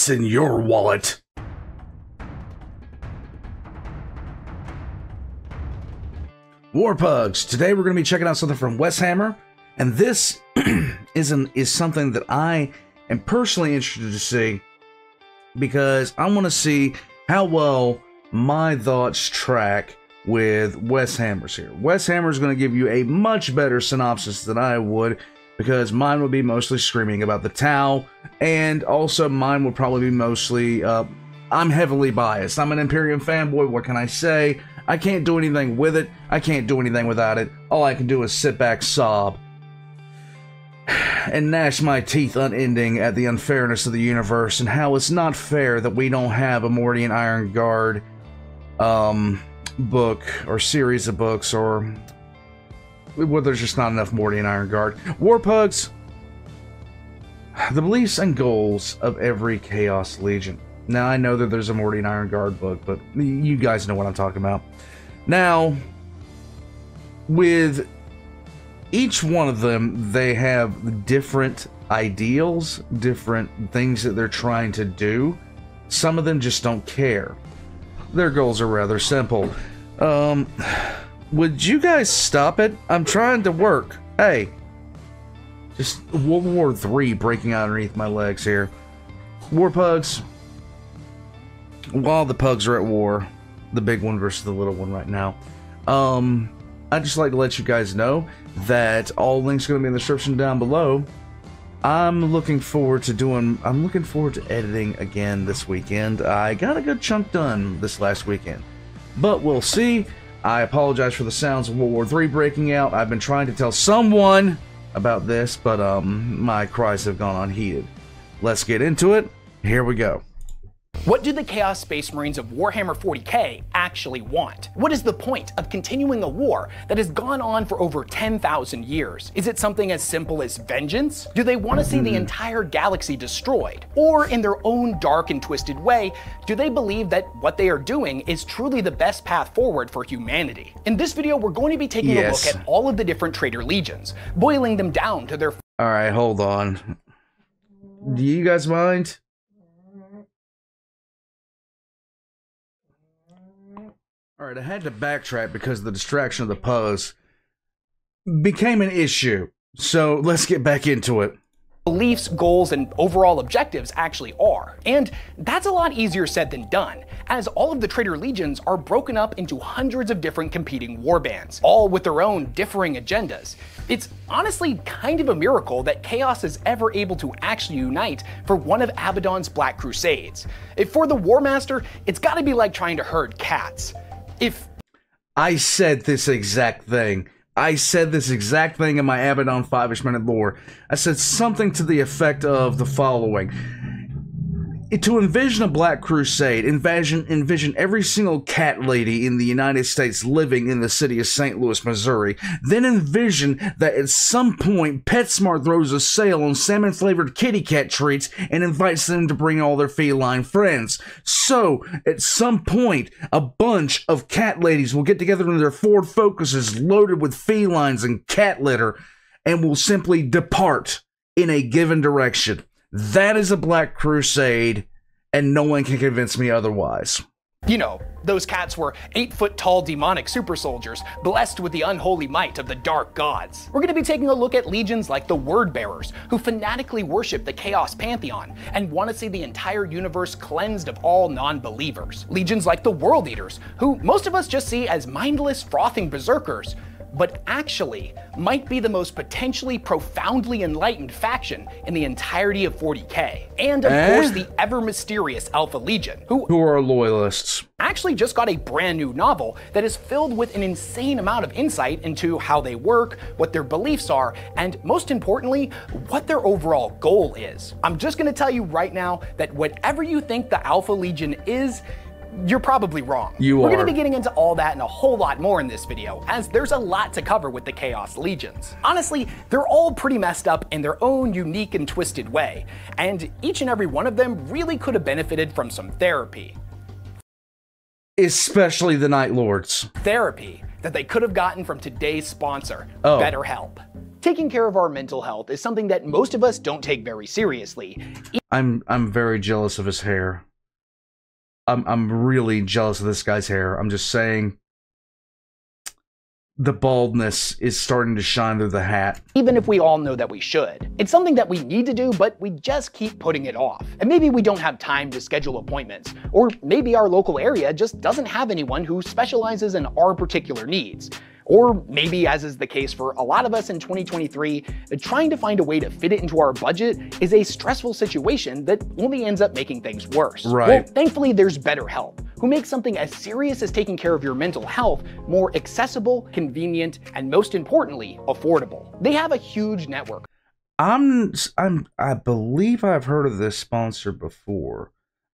What's in your wallet? Warpugs, today we're going to be checking out something from WesHammer, and this is something that I am personally interested to see because I want to see how well my thoughts track with WesHammer's here. WesHammer is going to give you a much better synopsis than I would, because mine would be mostly screaming about the Tau, and also mine would probably be mostly, I'm heavily biased. I'm an Imperium fanboy, what can I say? I can't do anything with it, I can't do anything without it. All I can do is sit back, sob, and gnash my teeth unending at the unfairness of the universe, and how it's not fair that we don't have a Morty and Iron Guard, book, or series of books, or well, there's just not enough Morty and Iron Guard. Warpugs, the beliefs and goals of every Chaos Legion. Now, I know that there's a Morty and Iron Guard book, but you guys know what I'm talking about. Now, with each one of them, they have different ideals, different things that they're trying to do. Some of them just don't care. Their goals are rather simple. Would you guys stop it? I'm trying to work. Hey. Just World War III breaking out underneath my legs here. Warpugs. While the pugs are at war, the big one versus the little one right now, I'd just like to let you guys know that all links are going to be in the description down below. I'm looking forward to editing again this weekend. I got a good chunk done this last weekend, but we'll see. I apologize for the sounds of World War III breaking out. I've been trying to tell someone about this, but my cries have gone unheeded. Let's get into it. Here we go. What do the Chaos Space Marines of Warhammer 40k actually want? What is the point of continuing a war that has gone on for over 10,000 years? Is it something as simple as vengeance? Do they want to see the entire galaxy destroyed? Or in their own dark and twisted way, do they believe that what they are doing is truly the best path forward for humanity? In this video, we're going to be taking a look at all of the different traitor legions, boiling them down to their... Alright, hold on. Do you guys mind? Alright, I had to backtrack because the distraction of the pose became an issue. So let's get back into it. Beliefs, goals, and overall objectives actually are. And that's a lot easier said than done, as all of the traitor legions are broken up into hundreds of different competing warbands, all with their own differing agendas. It's honestly kind of a miracle that Chaos is ever able to actually unite for one of Abaddon's Black Crusades. For the War Master, it's gotta be like trying to herd cats. I said this exact thing. I said this exact thing in my Abaddon 5-ish minute lore. I said something to the effect of the following. To envision a Black Crusade, envision every single cat lady in the United States living in the city of St. Louis, Missouri. Then envision that at some point PetSmart throws a sale on salmon-flavored kitty cat treats and invites them to bring all their feline friends. So, at some point, a bunch of cat ladies will get together in their Ford Focuses loaded with felines and cat litter and will simply depart in a given direction. That is a Black Crusade, and no one can convince me otherwise. You know, those cats were 8-foot-tall demonic super soldiers, blessed with the unholy might of the dark gods. We're going to be taking a look at legions like the Word Bearers, who fanatically worship the Chaos Pantheon and want to see the entire universe cleansed of all non-believers. Legions like the World Eaters, who most of us just see as mindless, frothing berserkers, but actually might be the most potentially profoundly enlightened faction in the entirety of 40k. And of course the ever mysterious Alpha Legion, who are loyalists, actually just got a brand new novel that is filled with an insane amount of insight into how they work, what their beliefs are, and most importantly, what their overall goal is. I'm just gonna tell you right now that whatever you think the Alpha Legion is, you're probably wrong. We're going to be getting into all that and a whole lot more in this video, as there's a lot to cover with the Chaos Legions. Honestly, they're all pretty messed up in their own unique and twisted way, and each and every one of them really could have benefited from some therapy. Especially the Night Lords. Therapy that they could have gotten from today's sponsor, BetterHelp. Taking care of our mental health is something that most of us don't take very seriously. I'm very jealous of his hair. I'm really jealous of this guy's hair. I'm just saying, the baldness is starting to shine through the hat. Even if we all know that we should. It's something that we need to do, but we just keep putting it off. And maybe we don't have time to schedule appointments, or maybe our local area just doesn't have anyone who specializes in our particular needs. Or maybe, as is the case for a lot of us in 2023, trying to find a way to fit it into our budget is a stressful situation that only ends up making things worse. Right. Well, thankfully there's BetterHelp, who makes something as serious as taking care of your mental health more accessible, convenient, and most importantly, affordable. They have a huge network. I believe I've heard of this sponsor before.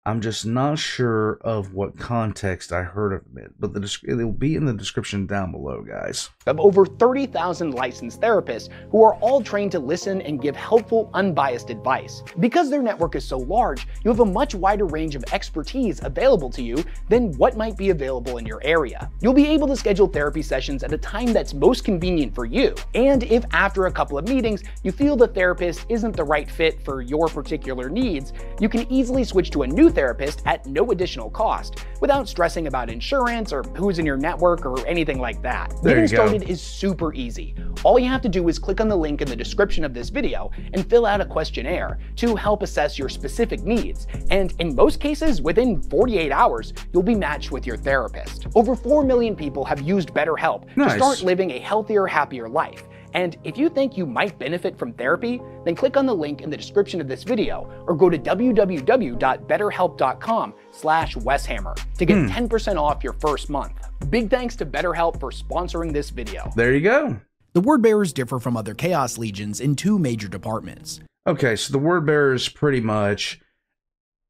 I'm just not sure of what context I heard of it, but it will be in the description down below, guys. Of over 30,000 licensed therapists who are all trained to listen and give helpful, unbiased advice. Because their network is so large, you have a much wider range of expertise available to you than what might be available in your area. You'll be able to schedule therapy sessions at a time that's most convenient for you. And if after a couple of meetings you feel the therapist isn't the right fit for your particular needs, you can easily switch to a new therapist at no additional cost, without stressing about insurance or who's in your network or anything like that. Getting started is super easy. All you have to do is click on the link in the description of this video and fill out a questionnaire to help assess your specific needs. And in most cases, within 48 hours, you'll be matched with your therapist. Over 4 million people have used BetterHelp to start living a healthier, happier life. And if you think you might benefit from therapy, then click on the link in the description of this video or go to www.betterhelp.com/WesHammer to get 10% off your first month. Big thanks to BetterHelp for sponsoring this video. There you go. The Word Bearers differ from other Chaos Legions in 2 major departments. Okay, so the Word Bearers pretty much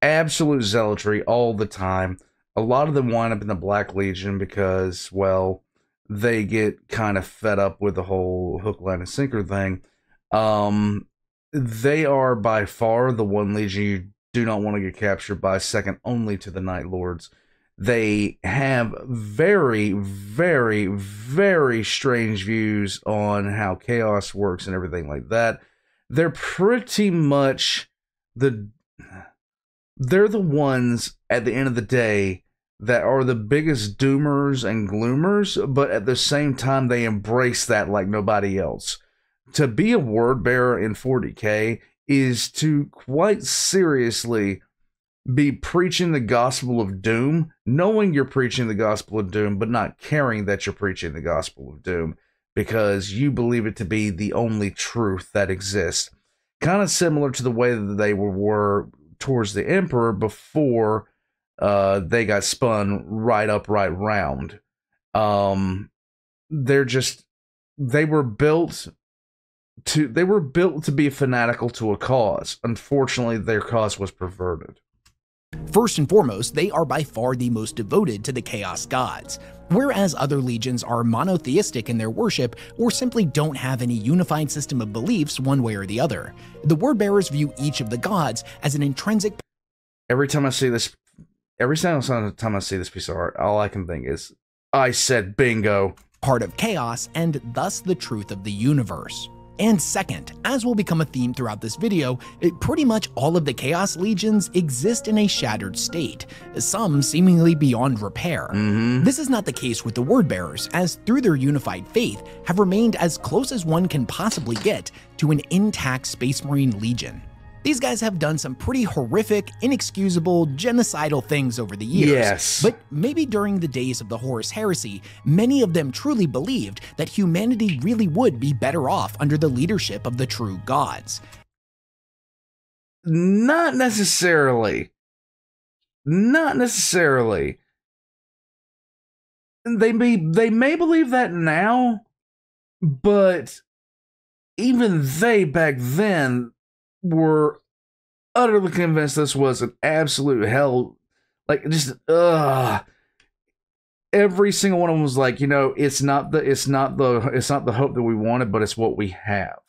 absolute zealotry all the time. A lot of them wind up in the Black Legion because, well, they get kind of fed up with the whole hook, line, and sinker thing. They are by far the one legion you do not want to get captured by, second only to the Night Lords. They have very, very, very strange views on how chaos works and everything like that. They're pretty much they're the ones at the end of the day that are the biggest doomers and gloomers, but at the same time, they embrace that like nobody else. To be a word bearer in 40K is to quite seriously be preaching the gospel of doom, knowing you're preaching the gospel of doom, but not caring that you're preaching the gospel of doom because you believe it to be the only truth that exists. Kind of similar to the way that they were towards the Emperor before they got spun right up, right round. They were built to be fanatical to a cause. Unfortunately, their cause was perverted. First and foremost, they are by far the most devoted to the Chaos Gods. Whereas other legions are monotheistic in their worship or simply don't have any unified system of beliefs one way or the other, the Word Bearers view each of the gods as an intrinsic. Every time I see this piece of art, all I can think is, I said bingo. Part of chaos and thus the truth of the universe. And second, as will become a theme throughout this video, pretty much all of the Chaos Legions exist in a shattered state, some seemingly beyond repair. This is not the case with the Word Bearers, as through their unified faith have remained as close as one can possibly get to an intact Space Marine Legion. These guys have done some pretty horrific, inexcusable, genocidal things over the years. Yes. But maybe during the days of the Horus Heresy, many of them truly believed that humanity really would be better off under the leadership of the true gods. Not necessarily. Not necessarily. They may believe that now, but even they back then were utterly convinced this was an absolute hell. Like, just every single one of them was like, you know, it's not the hope that we wanted, but it's what we have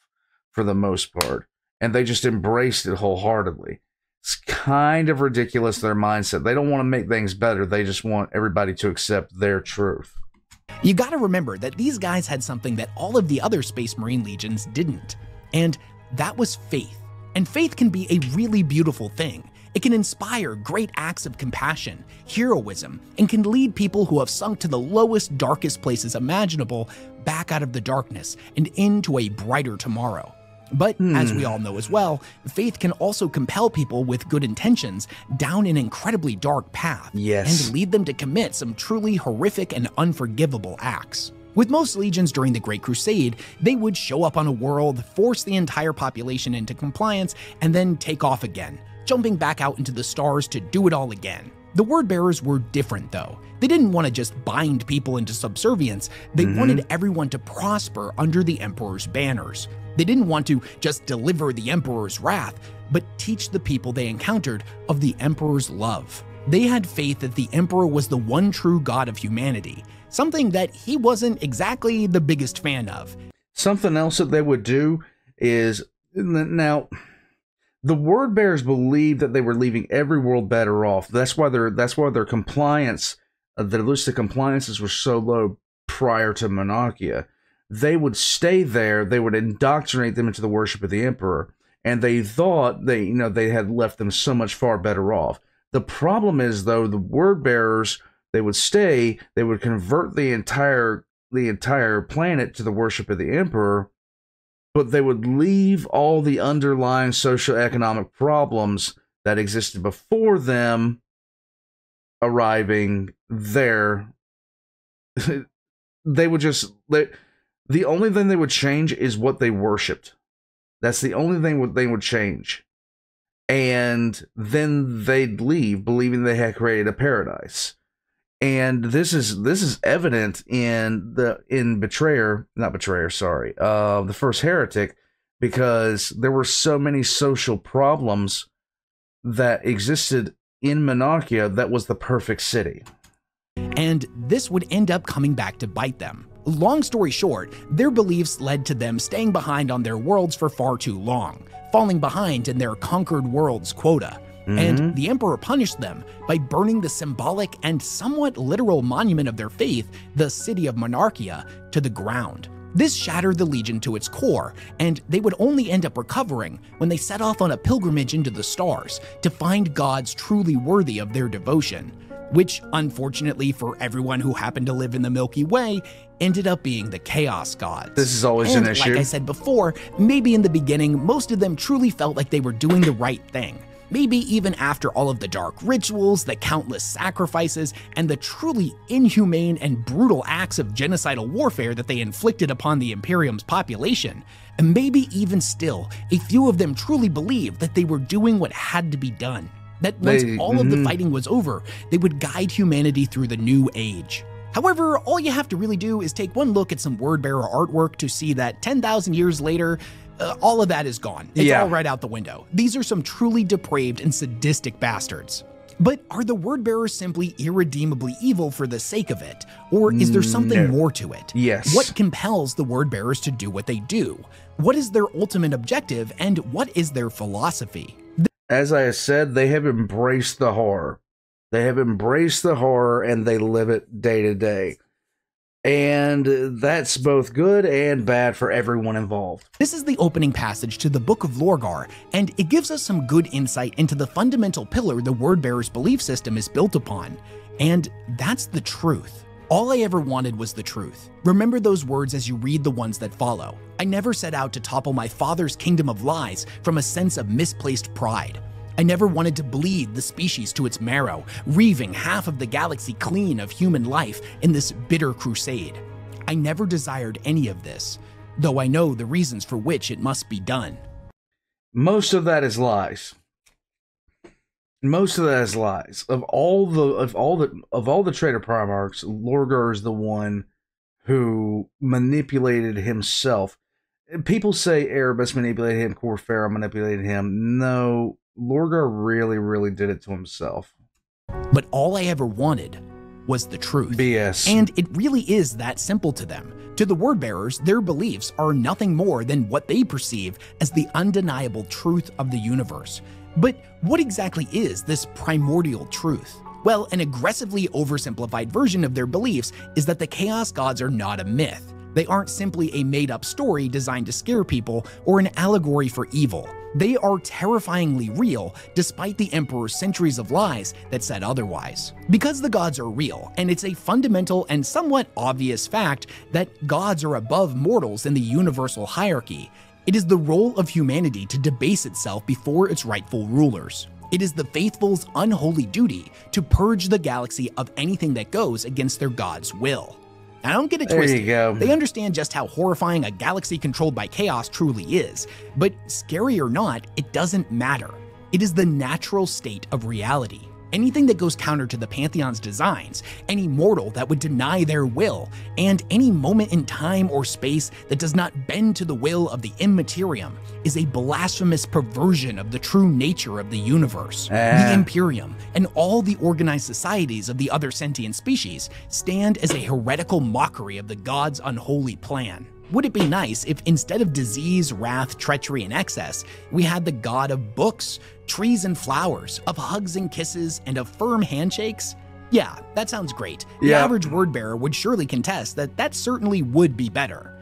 for the most part. And they just embraced it wholeheartedly. It's kind of ridiculous, their mindset. They don't want to make things better. They just want everybody to accept their truth. You gotta remember that these guys had something that all of the other Space Marine legions didn't, and that was faith. And faith can be a really beautiful thing. It can inspire great acts of compassion, heroism, and can lead people who have sunk to the lowest, darkest places imaginable back out of the darkness and into a brighter tomorrow. But as we all know as well, faith can also compel people with good intentions down an incredibly dark path and lead them to commit some truly horrific and unforgivable acts. With most legions during the Great Crusade, they would show up on a world, force the entire population into compliance, and then take off again, jumping back out into the stars to do it all again. The word bearers were different though. They didn't want to just bind people into subservience, they wanted everyone to prosper under the Emperor's banners. They didn't want to just deliver the Emperor's wrath, but teach the people they encountered of the Emperor's love. They had faith that the Emperor was the one true God of humanity, something that he wasn't exactly the biggest fan of. Something else that they would do is, now, the word bearers believed that they were leaving every world better off. That's why their compliance, their list of compliances were so low prior to Monarchia. They would stay there, they would indoctrinate them into the worship of the Emperor, and they thought they had left them so much far better off. The problem is, though, the word bearers, they would stay, they would convert the entire planet to the worship of the Emperor, but they would leave all the underlying socioeconomic problems that existed before them arriving there. The only thing they would change is what they worshipped. That's the only thing they would change. And then they'd leave, believing they had created a paradise. And this is evident in the First Heretic, because there were so many social problems that existed in Monarchia that was the perfect city. And this would end up coming back to bite them. Long story short, their beliefs led to them staying behind on their worlds for far too long, falling behind in their conquered worlds quota. And the Emperor punished them by burning the symbolic and somewhat literal monument of their faith, the city of Monarchia, to the ground. This shattered the Legion to its core, and they would only end up recovering when they set off on a pilgrimage into the stars to find gods truly worthy of their devotion, which, unfortunately for everyone who happened to live in the Milky Way, ended up being the Chaos Gods. This is always an issue. Like I said before, maybe in the beginning, most of them truly felt like they were doing the right thing. Maybe even after all of the dark rituals, the countless sacrifices, and the truly inhumane and brutal acts of genocidal warfare that they inflicted upon the Imperium's population. And maybe even still, a few of them truly believed that they were doing what had to be done. That once all of the fighting was over, they would guide humanity through the new age. However, all you have to really do is take one look at some word-bearer artwork to see that 10,000 years later, all of that is gone. It's all right out the window. These are some truly depraved and sadistic bastards. But are the word-bearers simply irredeemably evil for the sake of it? Or is there something more to it? Yes. What compels the word-bearers to do what they do? What is their ultimate objective, and what is their philosophy? As I said, they have embraced the horror. They have embraced the horror, and they live it day to day. And that's both good and bad for everyone involved. This is the opening passage to the Book of Lorgar, and it gives us some good insight into the fundamental pillar the word-bearer's belief system is built upon. And that's the truth. All I ever wanted was the truth. Remember those words as you read the ones that follow. I never set out to topple my father's kingdom of lies from a sense of misplaced pride. I never wanted to bleed the species to its marrow, reaving half of the galaxy clean of human life in this bitter crusade. I never desired any of this, though I know the reasons for which it must be done. Most of that is lies. Most of that is lies. Of all the traitor primarchs, Lorgar is the one who manipulated himself. People say Erebus manipulated him, Corfera manipulated him. No, Lorgar really, really did it to himself. But all I ever wanted was the truth. BS. And it really is that simple to them. To the word-bearers, their beliefs are nothing more than what they perceive as the undeniable truth of the universe. But what exactly is this primordial truth? Well, an aggressively oversimplified version of their beliefs is that the Chaos Gods are not a myth. They aren't simply a made-up story designed to scare people or an allegory for evil. They are terrifyingly real, despite the Emperor's centuries of lies that said otherwise. Because the gods are real, and it's a fundamental and somewhat obvious fact that gods are above mortals in the universal hierarchy, it is the role of humanity to debase itself before its rightful rulers. It is the faithful's unholy duty to purge the galaxy of anything that goes against their god's will. Now, don't get it twisted. They understand just how horrifying a galaxy controlled by chaos truly is, but scary or not, it doesn't matter. It is the natural state of reality. Anything that goes counter to the Pantheon's designs, any mortal that would deny their will, and any moment in time or space that does not bend to the will of the Immaterium is a blasphemous perversion of the true nature of the universe. The Imperium and all the organized societies of the other sentient species stand as a heretical mockery of the gods' unholy plan. Would it be nice if instead of disease, wrath, treachery, and excess, we had the god of books, trees and flowers, of hugs and kisses, and of firm handshakes? Yeah, that sounds great. The average word bearer would surely contest that that certainly would be better.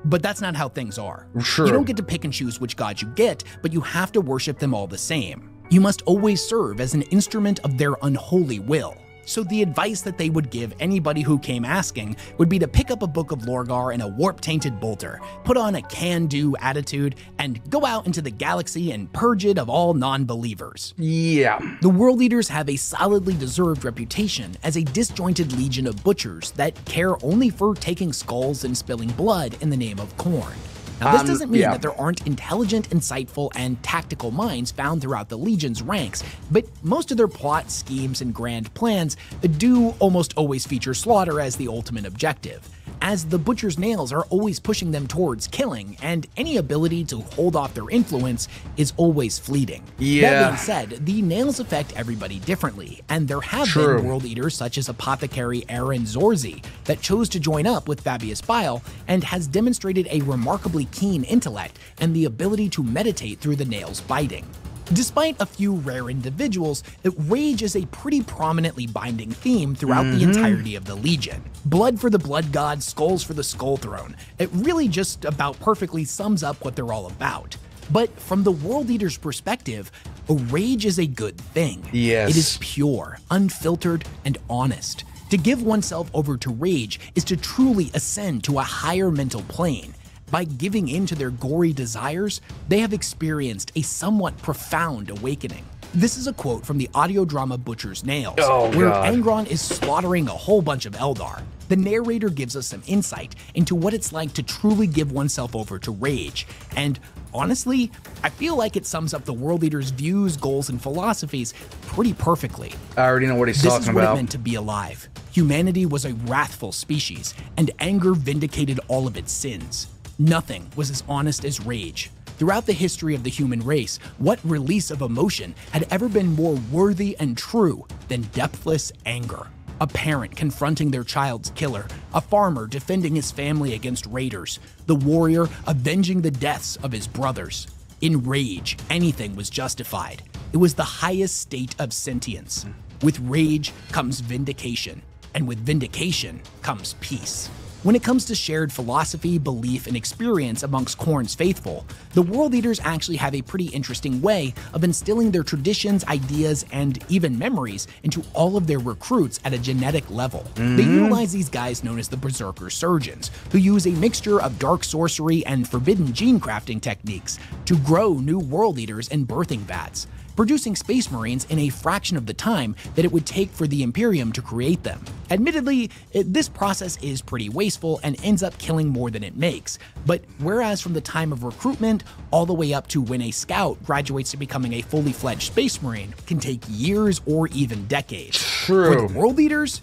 But that's not how things are. You don't get to pick and choose which god you get, but you have to worship them all the same. You must always serve as an instrument of their unholy will. So the advice that they would give anybody who came asking would be to pick up a book of Lorgar and a warp-tainted bolter, put on a can-do attitude, and go out into the galaxy and purge it of all non-believers. The World Eaters have a solidly deserved reputation as a disjointed legion of butchers that care only for taking skulls and spilling blood in the name of corn. Now, this doesn't mean that there aren't intelligent, insightful, and tactical minds found throughout the Legion's ranks, but most of their plots, schemes, and grand plans do almost always feature slaughter as the ultimate objective, as the Butcher's nails are always pushing them towards killing, and any ability to hold off their influence is always fleeting. That being said, the nails affect everybody differently, and there have been World Eaters such as Apothecary Aaron Zorzi that chose to join up with Fabius Bile and has demonstrated a remarkably keen intellect and the ability to meditate through the nails biting. Despite a few rare individuals, rage is a pretty prominently binding theme throughout the entirety of the Legion. Blood for the Blood God, skulls for the Skull Throne. It really just about perfectly sums up what they're all about. But from the World Eater's perspective, rage is a good thing. It is pure, unfiltered, and honest. To give oneself over to rage is to truly ascend to a higher mental plane. By giving in to their gory desires, they have experienced a somewhat profound awakening. This is a quote from the audio drama Butcher's Nails, where Angron is slaughtering a whole bunch of Eldar. The narrator gives us some insight into what it's like to truly give oneself over to rage, and honestly, I feel like it sums up the World Eater's views, goals, and philosophies pretty perfectly. I already know what he's talking about. This is what it meant to be alive. Humanity was a wrathful species, and anger vindicated all of its sins. Nothing was as honest as rage. Throughout the history of the human race, what release of emotion had ever been more worthy and true than depthless anger? A parent confronting their child's killer, a farmer defending his family against raiders, the warrior avenging the deaths of his brothers. In rage, anything was justified. It was the highest state of sentience. With rage comes vindication, and with vindication comes peace. When it comes to shared philosophy, belief, and experience amongst Khorne's faithful, the World Eaters actually have a pretty interesting way of instilling their traditions, ideas, and even memories into all of their recruits at a genetic level. They utilize these guys known as the Berserker Surgeons, who use a mixture of dark sorcery and forbidden gene crafting techniques to grow new World Eaters in birthing vats, producing Space Marines in a fraction of the time that it would take for the Imperium to create them. Admittedly, this process is pretty wasteful and ends up killing more than it makes, but whereas from the time of recruitment all the way up to when a scout graduates to becoming a fully fledged Space Marine can take years or even decades. For the World Eaters,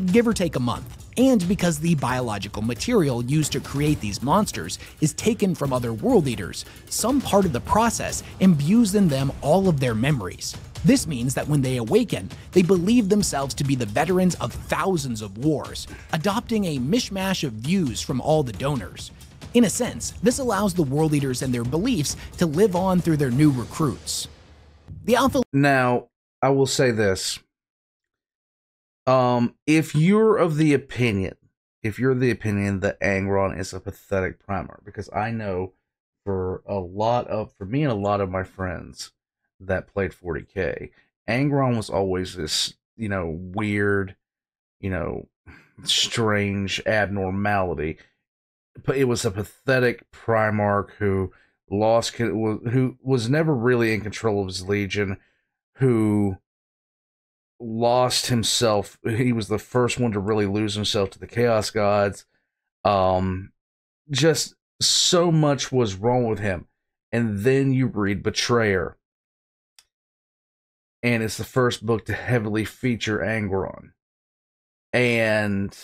give or take a month. And because the biological material used to create these monsters is taken from other World Eaters, some part of the process imbues in them all of their memories. This means that when they awaken, they believe themselves to be the veterans of thousands of wars, adopting a mishmash of views from all the donors. In a sense, this allows the World Eaters and their beliefs to live on through their new recruits. The Alpha... Now, I will say this. If you're of the opinion, that Angron is a pathetic Primarch, because I know for me and a lot of my friends that played 40k, Angron was always this, weird, strange abnormality. But it was a pathetic Primarch who who was never really in control of his legion, who lost himself. He was the first one to really lose himself to the Chaos Gods. Just so much was wrong with him. And then you read Betrayer, and it's the first book to heavily feature Angron. And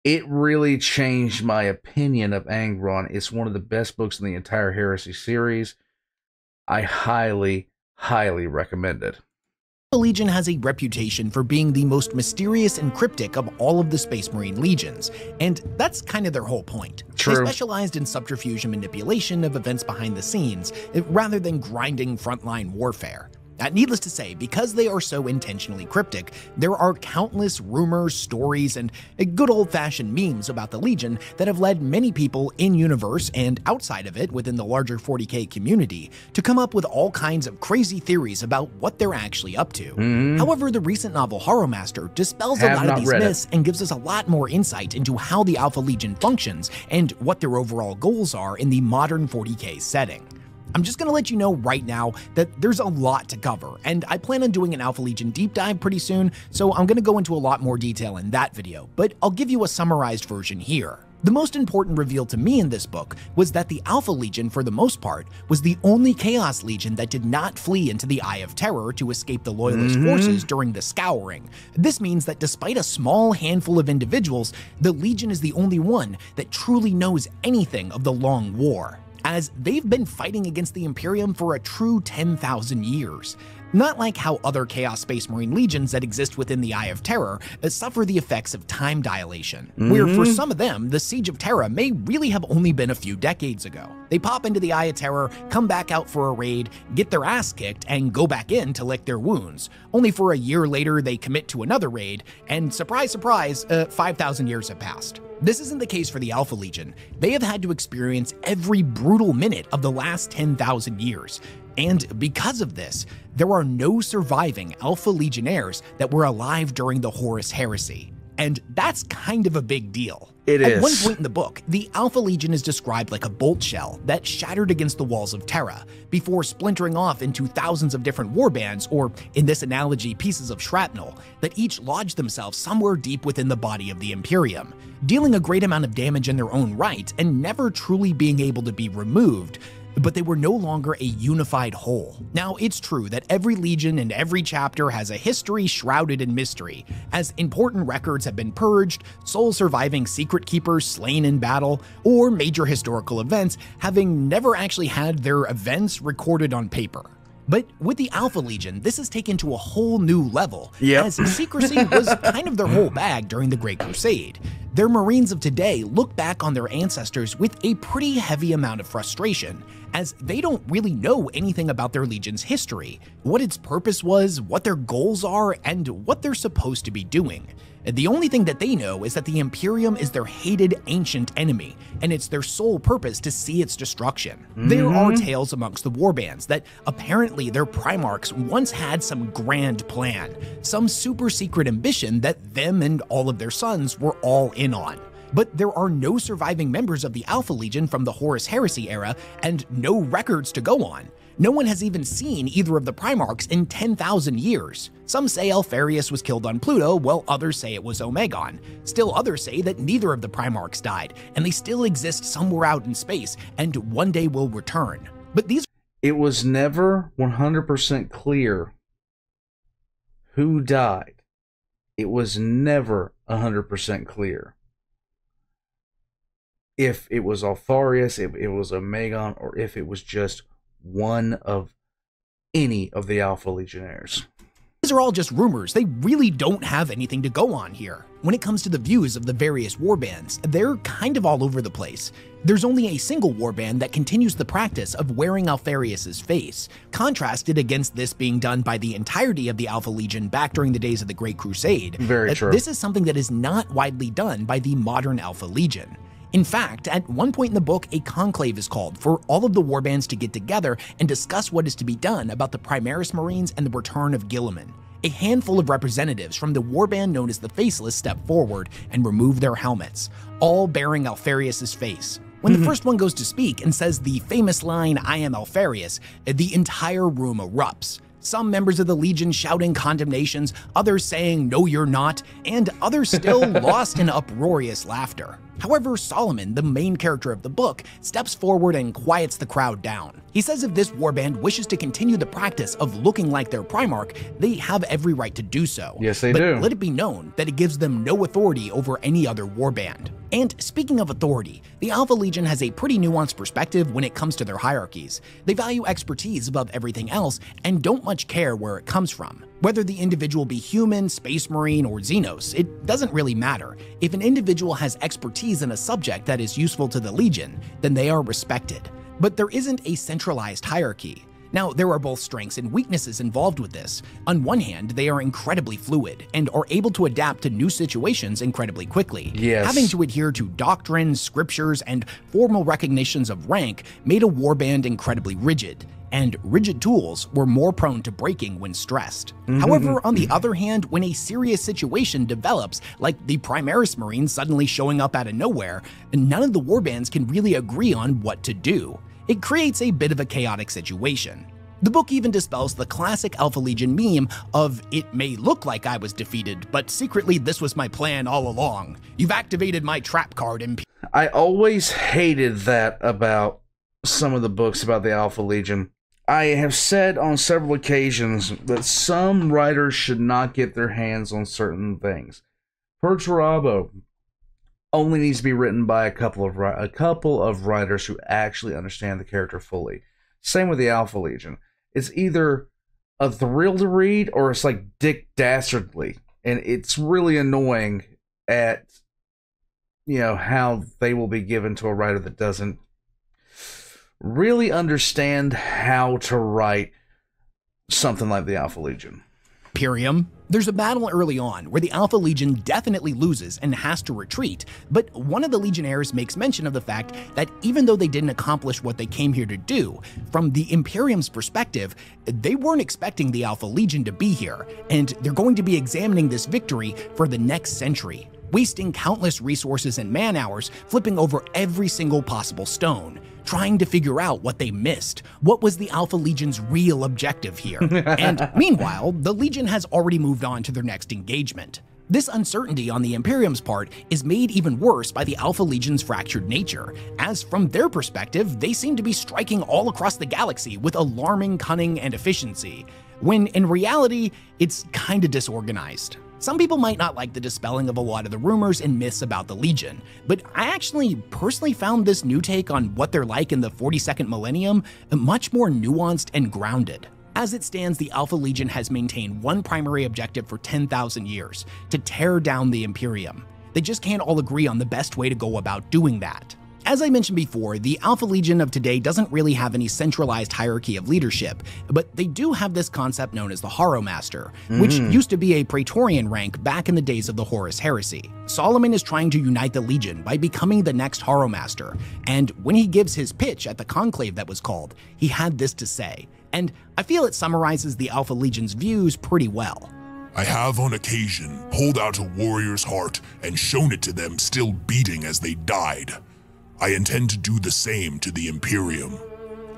it really changed my opinion of Angron. It's one of the best books in the entire Heresy series. I highly, highly recommend it. The Legion has a reputation for being the most mysterious and cryptic of all of the Space Marine legions, and that's kind of their whole point. True. They specialized in subterfuge and manipulation of events behind the scenes, rather than grinding frontline warfare. Needless to say, because they are so intentionally cryptic, there are countless rumors, stories, and good old-fashioned memes about the Legion that have led many people in-universe and outside of it within the larger 40k community to come up with all kinds of crazy theories about what they're actually up to. However, the recent novel Horrormaster dispels a lot of these myths and gives us a lot more insight into how the Alpha Legion functions and what their overall goals are in the modern 40k setting. I'm just going to let you know right now that there's a lot to cover, and I plan on doing an Alpha Legion deep dive pretty soon, so I'm going to go into a lot more detail in that video, but I'll give you a summarized version here. The most important reveal to me in this book was that the Alpha Legion, for the most part, was the only Chaos Legion that did not flee into the Eye of Terror to escape the Loyalist forces during the Scouring. This means that despite a small handful of individuals, the Legion is the only one that truly knows anything of the Long War, as they've been fighting against the Imperium for a true 10,000 years. Not like how other Chaos Space Marine legions that exist within the Eye of Terror suffer the effects of time dilation, where for some of them, the Siege of Terra may really have only been a few decades ago. They pop into the Eye of Terror, come back out for a raid, get their ass kicked, and go back in to lick their wounds. Only for a year later, they commit to another raid, and surprise, surprise, 5,000 years have passed. This isn't the case for the Alpha Legion. They have had to experience every brutal minute of the last 10,000 years. And because of this, there are no surviving Alpha Legionnaires that were alive during the Horus Heresy. And that's kind of a big deal. It is. At one point in the book, the Alpha Legion is described like a bolt shell that shattered against the walls of Terra, before splintering off into thousands of different warbands, or in this analogy, pieces of shrapnel, that each lodged themselves somewhere deep within the body of the Imperium, dealing a great amount of damage in their own right and never truly being able to be removed. But they were no longer a unified whole. Now, it's true that every legion and every chapter has a history shrouded in mystery, as important records have been purged, sole surviving secret keepers slain in battle, or major historical events having never actually had their events recorded on paper. But with the Alpha Legion, this is taken to a whole new level, as secrecy was kind of their whole bag during the Great Crusade. Their Marines of today look back on their ancestors with a pretty heavy amount of frustration, as they don't really know anything about their Legion's history, what its purpose was, what their goals are, and what they're supposed to be doing. The only thing that they know is that the Imperium is their hated ancient enemy, and it's their sole purpose to see its destruction. There are tales amongst the warbands that apparently their Primarchs once had some grand plan, some super secret ambition that them and all of their sons were all in on. But there are no surviving members of the Alpha Legion from the Horus Heresy era, and no records to go on. No one has even seen either of the Primarchs in 10,000 years. Some say Alfarius was killed on Pluto, while others say it was Omegon. Still others say that neither of the Primarchs died, and they still exist somewhere out in space, and one day will return. But these— It was never 100% clear who died. It was never 100% clear if it was Alfarius, if it was Omegon, or if it was just one of any of the Alpha Legionnaires. These are all just rumors. They really don't have anything to go on here. When it comes to the views of the various warbands, they're kind of all over the place. There's only a single warband that continues the practice of wearing Alpharius's face, contrasted against this being done by the entirety of the Alpha Legion back during the days of the Great Crusade. Very true. This is something that is not widely done by the modern Alpha Legion. In fact, at one point in the book, a conclave is called for all of the warbands to get together and discuss what is to be done about the Primaris Marines and the return of Guilliman. A handful of representatives from the warband known as the Faceless step forward and remove their helmets, all bearing Alpharius's face. When the first one goes to speak and says the famous line, "I am Alpharius," the entire room erupts. Some members of the Legion shouting condemnations, others saying, "No, you're not," and others still lost in uproarious laughter. However, Solomon, the main character of the book, steps forward and quiets the crowd down. He says if this warband wishes to continue the practice of looking like their Primarch, they have every right to do so. Yes, they do. But let it be known that it gives them no authority over any other warband. And speaking of authority, the Alpha Legion has a pretty nuanced perspective when it comes to their hierarchies. They value expertise above everything else and don't much care where it comes from. Whether the individual be human, space marine, or Xenos, it doesn't really matter. If an individual has expertise in a subject that is useful to the Legion, then they are respected. But there isn't a centralized hierarchy. Now, there are both strengths and weaknesses involved with this. On one hand, they are incredibly fluid and are able to adapt to new situations incredibly quickly. Yes. Having to adhere to doctrines, scriptures, and formal recognitions of rank made a warband incredibly rigid, and rigid tools were more prone to breaking when stressed. However, on the other hand, when a serious situation develops, like the Primaris Marines suddenly showing up out of nowhere, none of the warbands can really agree on what to do. It creates a bit of a chaotic situation. The book even dispels the classic Alpha Legion meme of, "It may look like I was defeated, but secretly this was my plan all along. You've activated my trap card and..." I always hated that about some of the books about the Alpha Legion. I have said on several occasions that some writers should not get their hands on certain things. Perturabo only needs to be written by a couple of writers who actually understand the character fully. Same with the Alpha Legion. It's either a thrill to read or it's like Dick Dastardly, and it's really annoying at how they will be given to a writer that doesn't really understand how to write something like the Alpha Legion. Imperium. There's a battle early on where the Alpha Legion definitely loses and has to retreat, but one of the Legionnaires makes mention of the fact that even though they didn't accomplish what they came here to do, from the Imperium's perspective, they weren't expecting the Alpha Legion to be here, and they're going to be examining this victory for the next century, wasting countless resources and man-hours flipping over every single possible stone, trying to figure out what they missed. What was the Alpha Legion's real objective here? And meanwhile, the Legion has already moved on to their next engagement. This uncertainty on the Imperium's part is made even worse by the Alpha Legion's fractured nature, as from their perspective, they seem to be striking all across the galaxy with alarming cunning and efficiency, when in reality, it's kinda disorganized. Some people might not like the dispelling of a lot of the rumors and myths about the Legion, but I actually personally found this new take on what they're like in the 42nd millennium much more nuanced and grounded. As it stands, the Alpha Legion has maintained one primary objective for 10,000 years, to tear down the Imperium. They just can't all agree on the best way to go about doing that. As I mentioned before, the Alpha Legion of today doesn't really have any centralized hierarchy of leadership, but they do have this concept known as the Horomaster, which used to be a Praetorian rank back in the days of the Horus Heresy. Solomon is trying to unite the Legion by becoming the next Horomaster, and when he gives his pitch at the conclave that was called, he had this to say, and I feel it summarizes the Alpha Legion's views pretty well. I have on occasion pulled out a warrior's heart and shown it to them still beating as they died. I intend to do the same to the Imperium.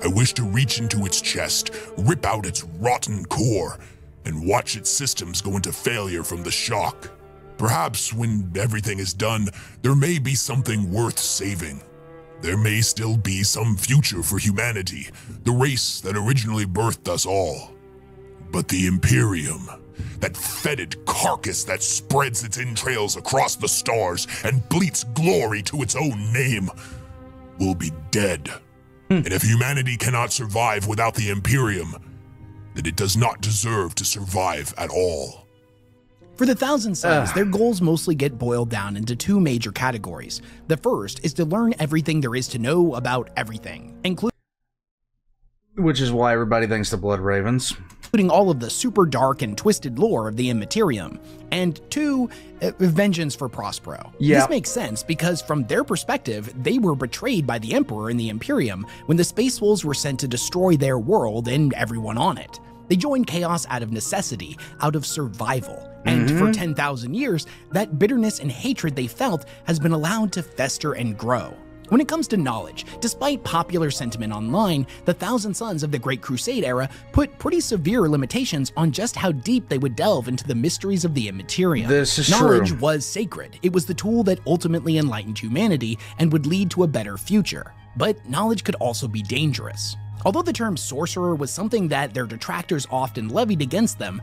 I wish to reach into its chest, rip out its rotten core, and watch its systems go into failure from the shock. Perhaps when everything is done, there may be something worth saving. There may still be some future for humanity, the race that originally birthed us all. But the Imperium, that fetid carcass that spreads its entrails across the stars and bleats glory to its own name, will be dead. And if humanity cannot survive without the Imperium, that it does not deserve to survive at all. For the Thousand Sons, their goals mostly get boiled down into two major categories. The first is to learn everything there is to know about everything, which is why everybody thinks the Blood Ravens, including all of the super dark and twisted lore of the Immaterium, and two, vengeance for Prospero. Yeah. This makes sense because from their perspective, they were betrayed by the Emperor and the Imperium when the Space Wolves were sent to destroy their world and everyone on it. They joined Chaos out of necessity, out of survival. And for 10,000 years, that bitterness and hatred they felt has been allowed to fester and grow. When it comes to knowledge, despite popular sentiment online, the Thousand Sons of the Great Crusade era put pretty severe limitations on just how deep they would delve into the mysteries of the Immaterium. This is Knowledge true. was sacred. It was the tool that ultimately enlightened humanity and would lead to a better future. But knowledge could also be dangerous. Although the term sorcerer was something that their detractors often levied against them,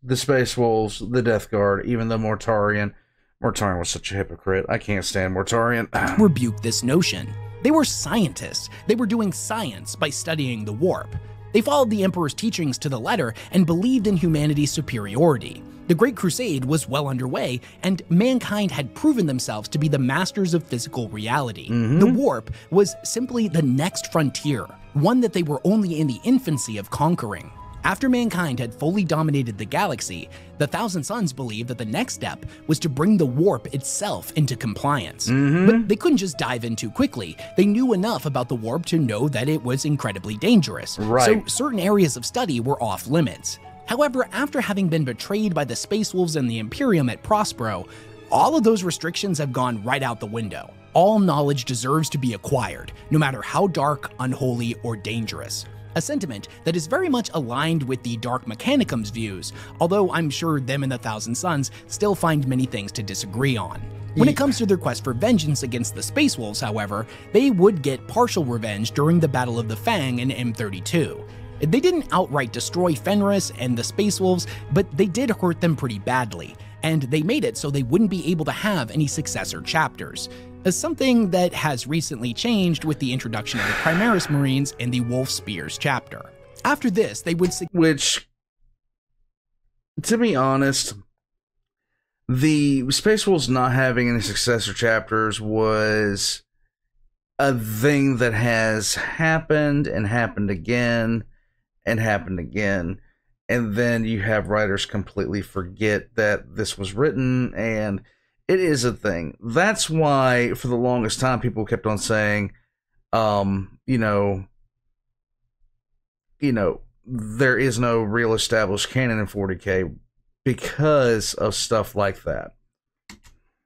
the Space Wolves, the Death Guard, even the Mortarion was such a hypocrite. I can't stand Mortarion. rebuked this notion. They were scientists. They were doing science by studying the warp. They followed the Emperor's teachings to the letter and believed in humanity's superiority. The Great Crusade was well underway, and mankind had proven themselves to be the masters of physical reality. The warp was simply the next frontier, one that they were only in the infancy of conquering. After mankind had fully dominated the galaxy, the Thousand Sons believed that the next step was to bring the warp itself into compliance. But they couldn't just dive in too quickly. They knew enough about the warp to know that it was incredibly dangerous. Right. So certain areas of study were off limits. However, after having been betrayed by the Space Wolves and the Imperium at Prospero, all of those restrictions have gone right out the window. All knowledge deserves to be acquired, no matter how dark, unholy, or dangerous. A sentiment that is very much aligned with the Dark Mechanicum's views, although I'm sure them and the Thousand Sons still find many things to disagree on. When it comes to their quest for vengeance against the Space Wolves, however, they would get partial revenge during the Battle of the Fang in M32. They didn't outright destroy Fenris and the Space Wolves, but they did hurt them pretty badly, and they made it so they wouldn't be able to have any successor chapters. Something that has recently changed with the introduction of the Primaris Marines in the Wolf Spears chapter. After this, they would Which, to be honest, the Space Wolves not having any successor chapters was a thing that has happened and happened again and happened again. And then you have writers completely forget that this was written, and it is a thing. That's why, for the longest time, people kept on saying, you know, there is no real established canon in 40K because of stuff like that.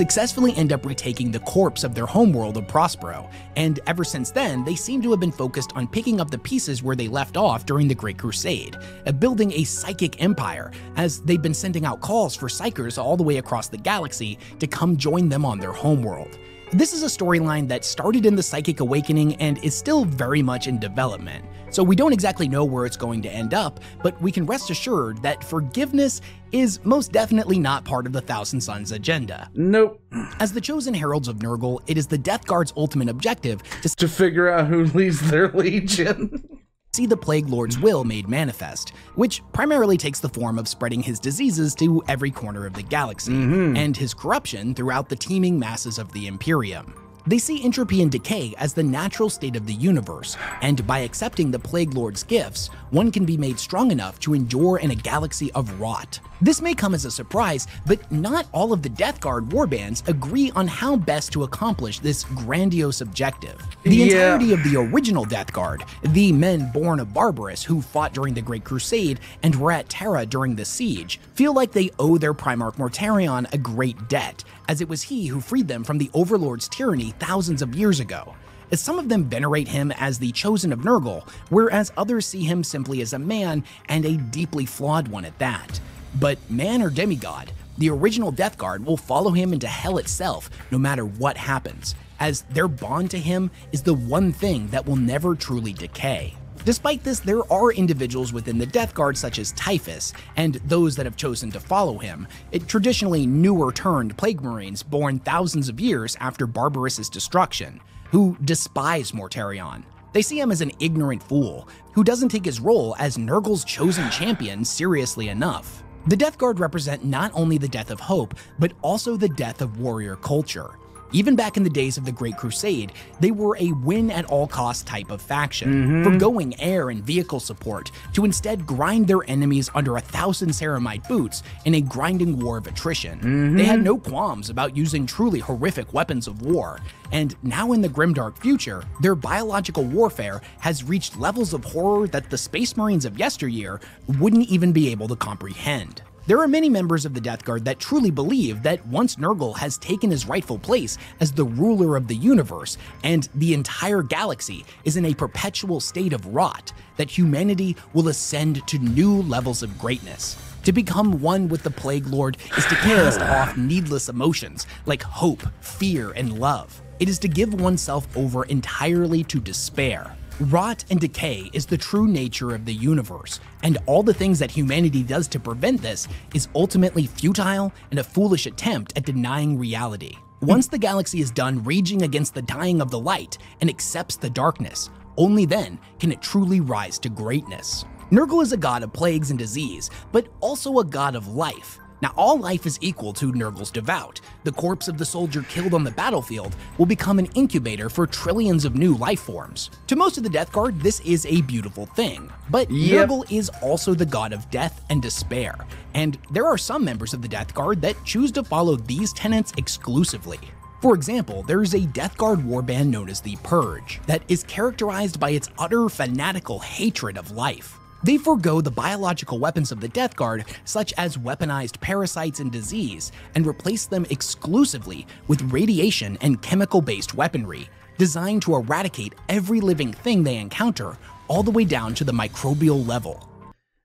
Successfully end up retaking the corpse of their homeworld of Prospero, and ever since then, they seem to have been focused on picking up the pieces where they left off during the Great Crusade, building a psychic empire, as they've been sending out calls for psychers all the way across the galaxy to come join them on their homeworld. This is a storyline that started in the Psychic Awakening and is still very much in development, so we don't exactly know where it's going to end up, but we can rest assured that forgiveness is most definitely not part of the Thousand Sons' agenda. Nope. As the chosen heralds of Nurgle, it is the Death Guard's ultimate objective To figure out who leads their legion. see the Plague Lord's will made manifest, which primarily takes the form of spreading his diseases to every corner of the galaxy, and his corruption throughout the teeming masses of the Imperium. They see entropy and decay as the natural state of the universe, and by accepting the Plague Lord's gifts, one can be made strong enough to endure in a galaxy of rot. This may come as a surprise, but not all of the Death Guard warbands agree on how best to accomplish this grandiose objective. The entirety of the original Death Guard, the men born of Barbarous who fought during the Great Crusade and were at Terra during the siege, feel like they owe their Primarch Mortarion a great debt, as it was he who freed them from the Overlord's tyranny thousands of years ago. Some of them venerate him as the chosen of Nurgle, whereas others see him simply as a man, and a deeply flawed one at that. But man or demigod, the original Death Guard will follow him into hell itself no matter what happens, as their bond to him is the one thing that will never truly decay. Despite this, there are individuals within the Death Guard such as Typhus, and those that have chosen to follow him, traditionally newer turned Plague Marines born thousands of years after Barbarous' destruction, who despise Mortarion. They see him as an ignorant fool who doesn't take his role as Nurgle's chosen champion seriously enough. The Death Guard represent not only the death of hope, but also the death of warrior culture. Even back in the days of the Great Crusade, they were a win-at-all-costs type of faction, forgoing air and vehicle support to instead grind their enemies under 1,000 ceramite boots in a grinding war of attrition. They had no qualms about using truly horrific weapons of war, and now in the grimdark future, their biological warfare has reached levels of horror that the Space Marines of yesteryear wouldn't even be able to comprehend. There are many members of the Death Guard that truly believe that once Nurgle has taken his rightful place as the ruler of the universe and the entire galaxy is in a perpetual state of rot, that humanity will ascend to new levels of greatness. To become one with the Plague Lord is to cast off needless emotions like hope, fear, and love. It is to give oneself over entirely to despair. Rot and decay is the true nature of the universe, and all the things that humanity does to prevent this is ultimately futile and a foolish attempt at denying reality. Once the galaxy is done raging against the dying of the light and accepts the darkness, only then can it truly rise to greatness. Nurgle is a god of plagues and disease, but also a god of life. Now, all life is equal to Nurgle's devout. The corpse of the soldier killed on the battlefield will become an incubator for trillions of new life forms. To most of the Death Guard, this is a beautiful thing, but Nurgle is also the god of death and despair, and there are some members of the Death Guard that choose to follow these tenets exclusively. For example, there is a Death Guard warband known as the Purge that is characterized by its utter fanatical hatred of life. They forego the biological weapons of the Death Guard, such as weaponized parasites and disease, and replace them exclusively with radiation and chemical-based weaponry, designed to eradicate every living thing they encounter, all the way down to the microbial level.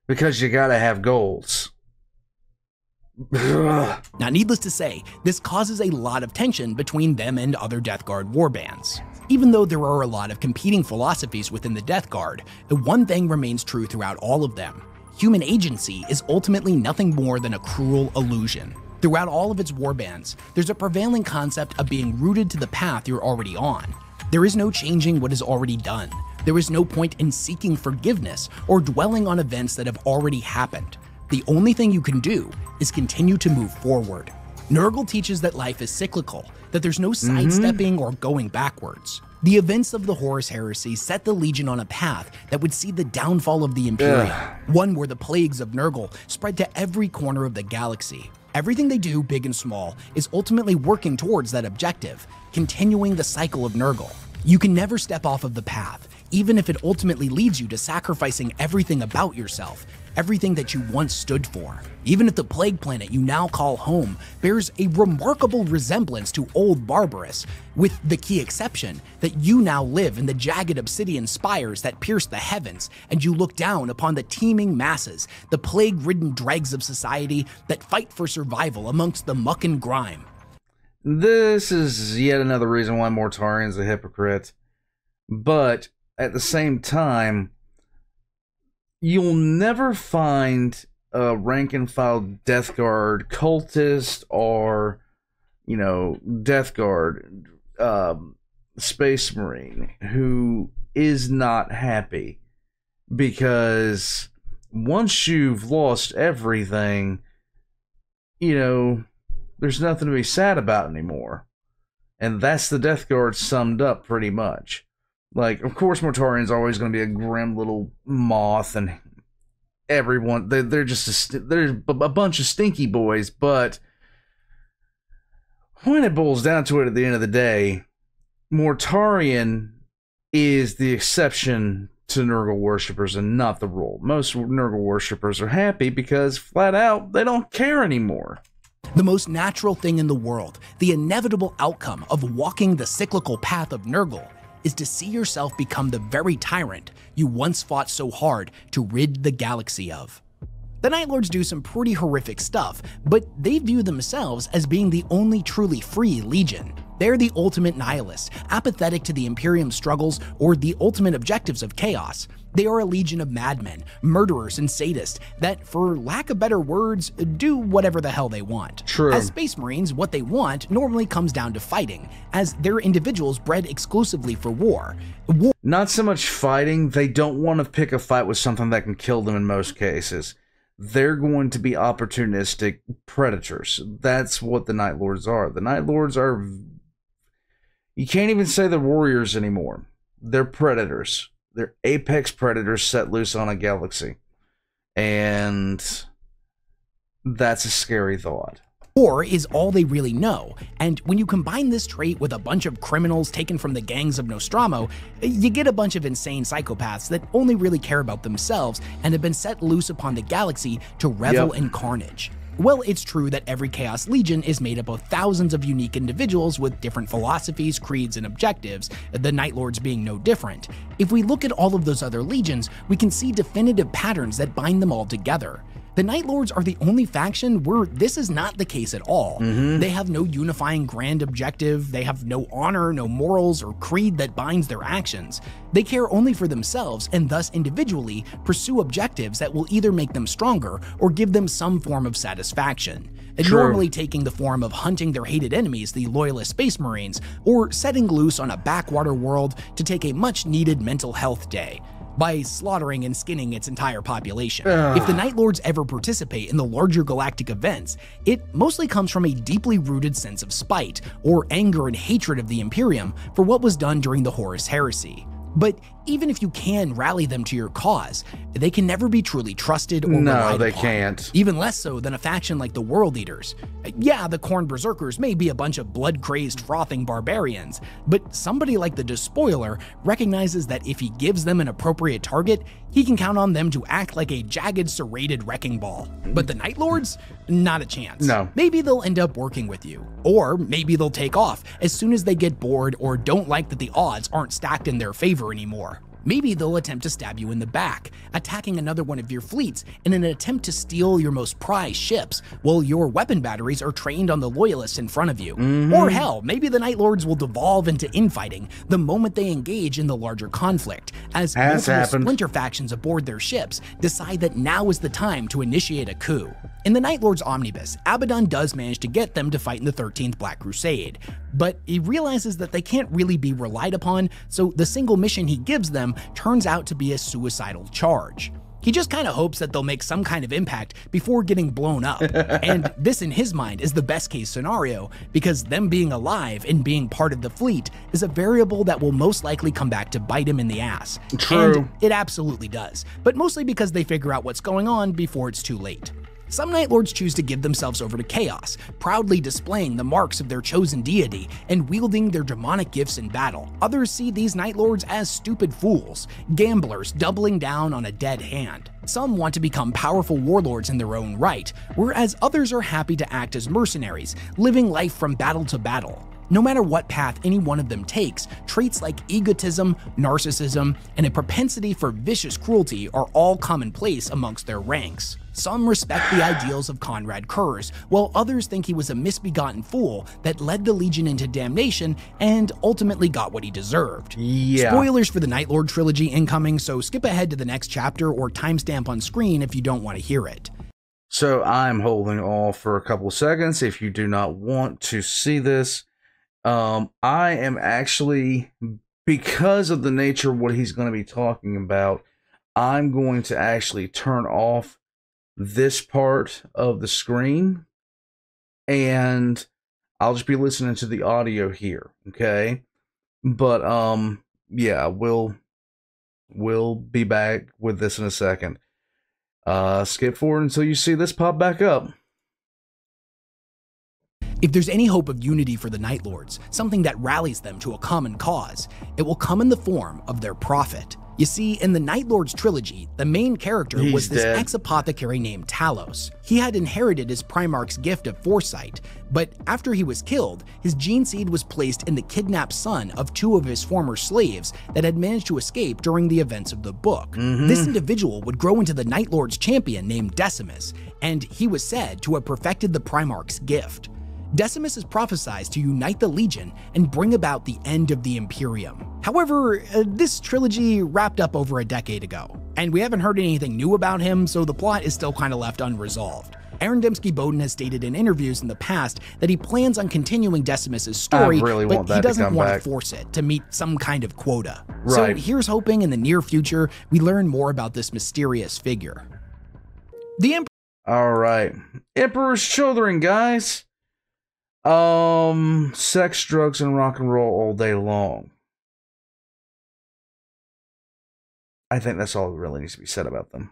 Because you gotta have goals. Now, needless to say, this causes a lot of tension between them and other Death Guard warbands. Even though there are a lot of competing philosophies within the Death Guard, the one thing remains true throughout all of them. Human agency is ultimately nothing more than a cruel illusion. Throughout all of its warbands, there's a prevailing concept of being rooted to the path you're already on. There is no changing what is already done. There is no point in seeking forgiveness or dwelling on events that have already happened. The only thing you can do is continue to move forward. Nurgle teaches that life is cyclical, that there's no sidestepping or going backwards. The events of the Horus Heresy set the Legion on a path that would see the downfall of the Imperium, one where the plagues of Nurgle spread to every corner of the galaxy. Everything they do, big and small, is ultimately working towards that objective, continuing the cycle of Nurgle. You can never step off of the path, even if it ultimately leads you to sacrificing everything about yourself, everything that you once stood for. Even if the plague planet you now call home bears a remarkable resemblance to old Barbarous, with the key exception that you now live in the jagged obsidian spires that pierce the heavens, and you look down upon the teeming masses, the plague-ridden dregs of society that fight for survival amongst the muck and grime. This is yet another reason why Mortarian's a hypocrite. But at the same time, you'll never find a rank-and-file Death Guard cultist or, you know, Death Guard Space Marine who is not happy. Because once you've lost everything, you know, there's nothing to be sad about anymore. And that's the Death Guard summed up pretty much. Like, of course, Mortarian's always going to be a grim little moth, and everyone, they're just they're a bunch of stinky boys, but when it boils down to it at the end of the day, Mortarian is the exception to Nurgle worshippers and not the rule. Most Nurgle worshippers are happy because, flat out, they don't care anymore. The most natural thing in the world, the inevitable outcome of walking the cyclical path of Nurgle, is to see yourself become the very tyrant you once fought so hard to rid the galaxy of. The Night Lords do some pretty horrific stuff, but they view themselves as being the only truly free Legion. They're the ultimate nihilists, apathetic to the Imperium's struggles or the ultimate objectives of chaos. They are a legion of madmen, murderers, and sadists that, for lack of better words, do whatever the hell they want. True. As Space Marines, what they want normally comes down to fighting, as they're individuals bred exclusively for war. Not so much fighting, they don't want to pick a fight with something that can kill them in most cases. They're going to be opportunistic predators. That's what the Night Lords are. The Night Lords are... You can't even say they're warriors anymore. They're predators. They're apex predators set loose on a galaxy. And that's a scary thought. War is all they really know, and when you combine this trait with a bunch of criminals taken from the gangs of Nostromo, you get a bunch of insane psychopaths that only really care about themselves and have been set loose upon the galaxy to revel in carnage. Well, it's true that every Chaos Legion is made up of thousands of unique individuals with different philosophies, creeds, and objectives, the Night Lords being no different. If we look at all of those other legions, we can see definitive patterns that bind them all together. The Night Lords are the only faction where this is not the case at all. They have no unifying grand objective, they have no honor, no morals, or creed that binds their actions. They care only for themselves and thus individually pursue objectives that will either make them stronger or give them some form of satisfaction. Normally taking the form of hunting their hated enemies, the loyalist Space Marines, or setting loose on a backwater world to take a much-needed mental health day by slaughtering and skinning its entire population. If the Night Lords ever participate in the larger galactic events, it mostly comes from a deeply rooted sense of spite, or anger and hatred of the Imperium for what was done during the Horus Heresy. But even if you can rally them to your cause, they can never be truly trusted or relied they upon. can't. Even less so than a faction like the World Eaters. Yeah, the Khorne Berserkers may be a bunch of blood-crazed, frothing barbarians, but somebody like the Despoiler recognizes that if he gives them an appropriate target, he can count on them to act like a jagged, serrated wrecking ball. But the Night Lords? Not a chance. No. Maybe they'll end up working with you, or maybe they'll take off as soon as they get bored or don't like that the odds aren't stacked in their favor anymore. Maybe they'll attempt to stab you in the back, attacking another one of your fleets in an attempt to steal your most prized ships, while your weapon batteries are trained on the loyalists in front of you. Or hell, maybe the Night Lords will devolve into infighting the moment they engage in the larger conflict, as multiple splinter factions aboard their ships decide that now is the time to initiate a coup. In the Night Lord's omnibus, Abaddon does manage to get them to fight in the 13th Black Crusade, but he realizes that they can't really be relied upon, so the single mission he gives them turns out to be a suicidal charge. He just kind of hopes that they'll make some kind of impact before getting blown up, and this in his mind is the best case scenario, because them being alive and being part of the fleet is a variable that will most likely come back to bite him in the ass. True. And it absolutely does, but mostly because they figure out what's going on before it's too late. Some Night Lords choose to give themselves over to chaos, proudly displaying the marks of their chosen deity and wielding their demonic gifts in battle. Others see these Night Lords as stupid fools, gamblers doubling down on a dead hand. Some want to become powerful warlords in their own right, whereas others are happy to act as mercenaries, living life from battle to battle. No matter what path any one of them takes, traits like egotism, narcissism, and a propensity for vicious cruelty are all commonplace amongst their ranks. Some respect the ideals of Conrad Kurz, while others think he was a misbegotten fool that led the Legion into damnation and ultimately got what he deserved. Spoilers for the Night Lord trilogy incoming, so skip ahead to the next chapter or timestamp on screen if you don't want to hear it. So I'm holding off for a couple of seconds if you do not want to see this. I am actually, because of the nature of what he's going to be talking about, I'm going to actually turn off this part of the screen, and I'll just be listening to the audio here, okay? But, yeah, we'll be back with this in a second. Skip forward until you see this pop back up. If there's any hope of unity for the Night Lords, something that rallies them to a common cause, it will come in the form of their prophet. You see, in the Night Lords trilogy, the main character was this ex-apothecary named Talos. He had inherited his Primarch's gift of foresight, but after he was killed, his gene seed was placed in the kidnapped son of two of his former slaves that had managed to escape during the events of the book. This individual would grow into the Night Lords champion named Decimus, and he was said to have perfected the Primarch's gift. Decimus is prophesied to unite the Legion and bring about the end of the Imperium. However, this trilogy wrapped up over a decade ago, and we haven't heard anything new about him, so the plot is still kind of left unresolved. Aaron Dembski-Bowden has stated in interviews in the past that he plans on continuing Decimus's story, but he doesn't want to force it to meet some kind of quota. Right. So here's hoping in the near future we learn more about this mysterious figure. All right. Emperor's Children, guys. Sex, drugs, and rock and roll all day long. I think that's all that really needs to be said about them.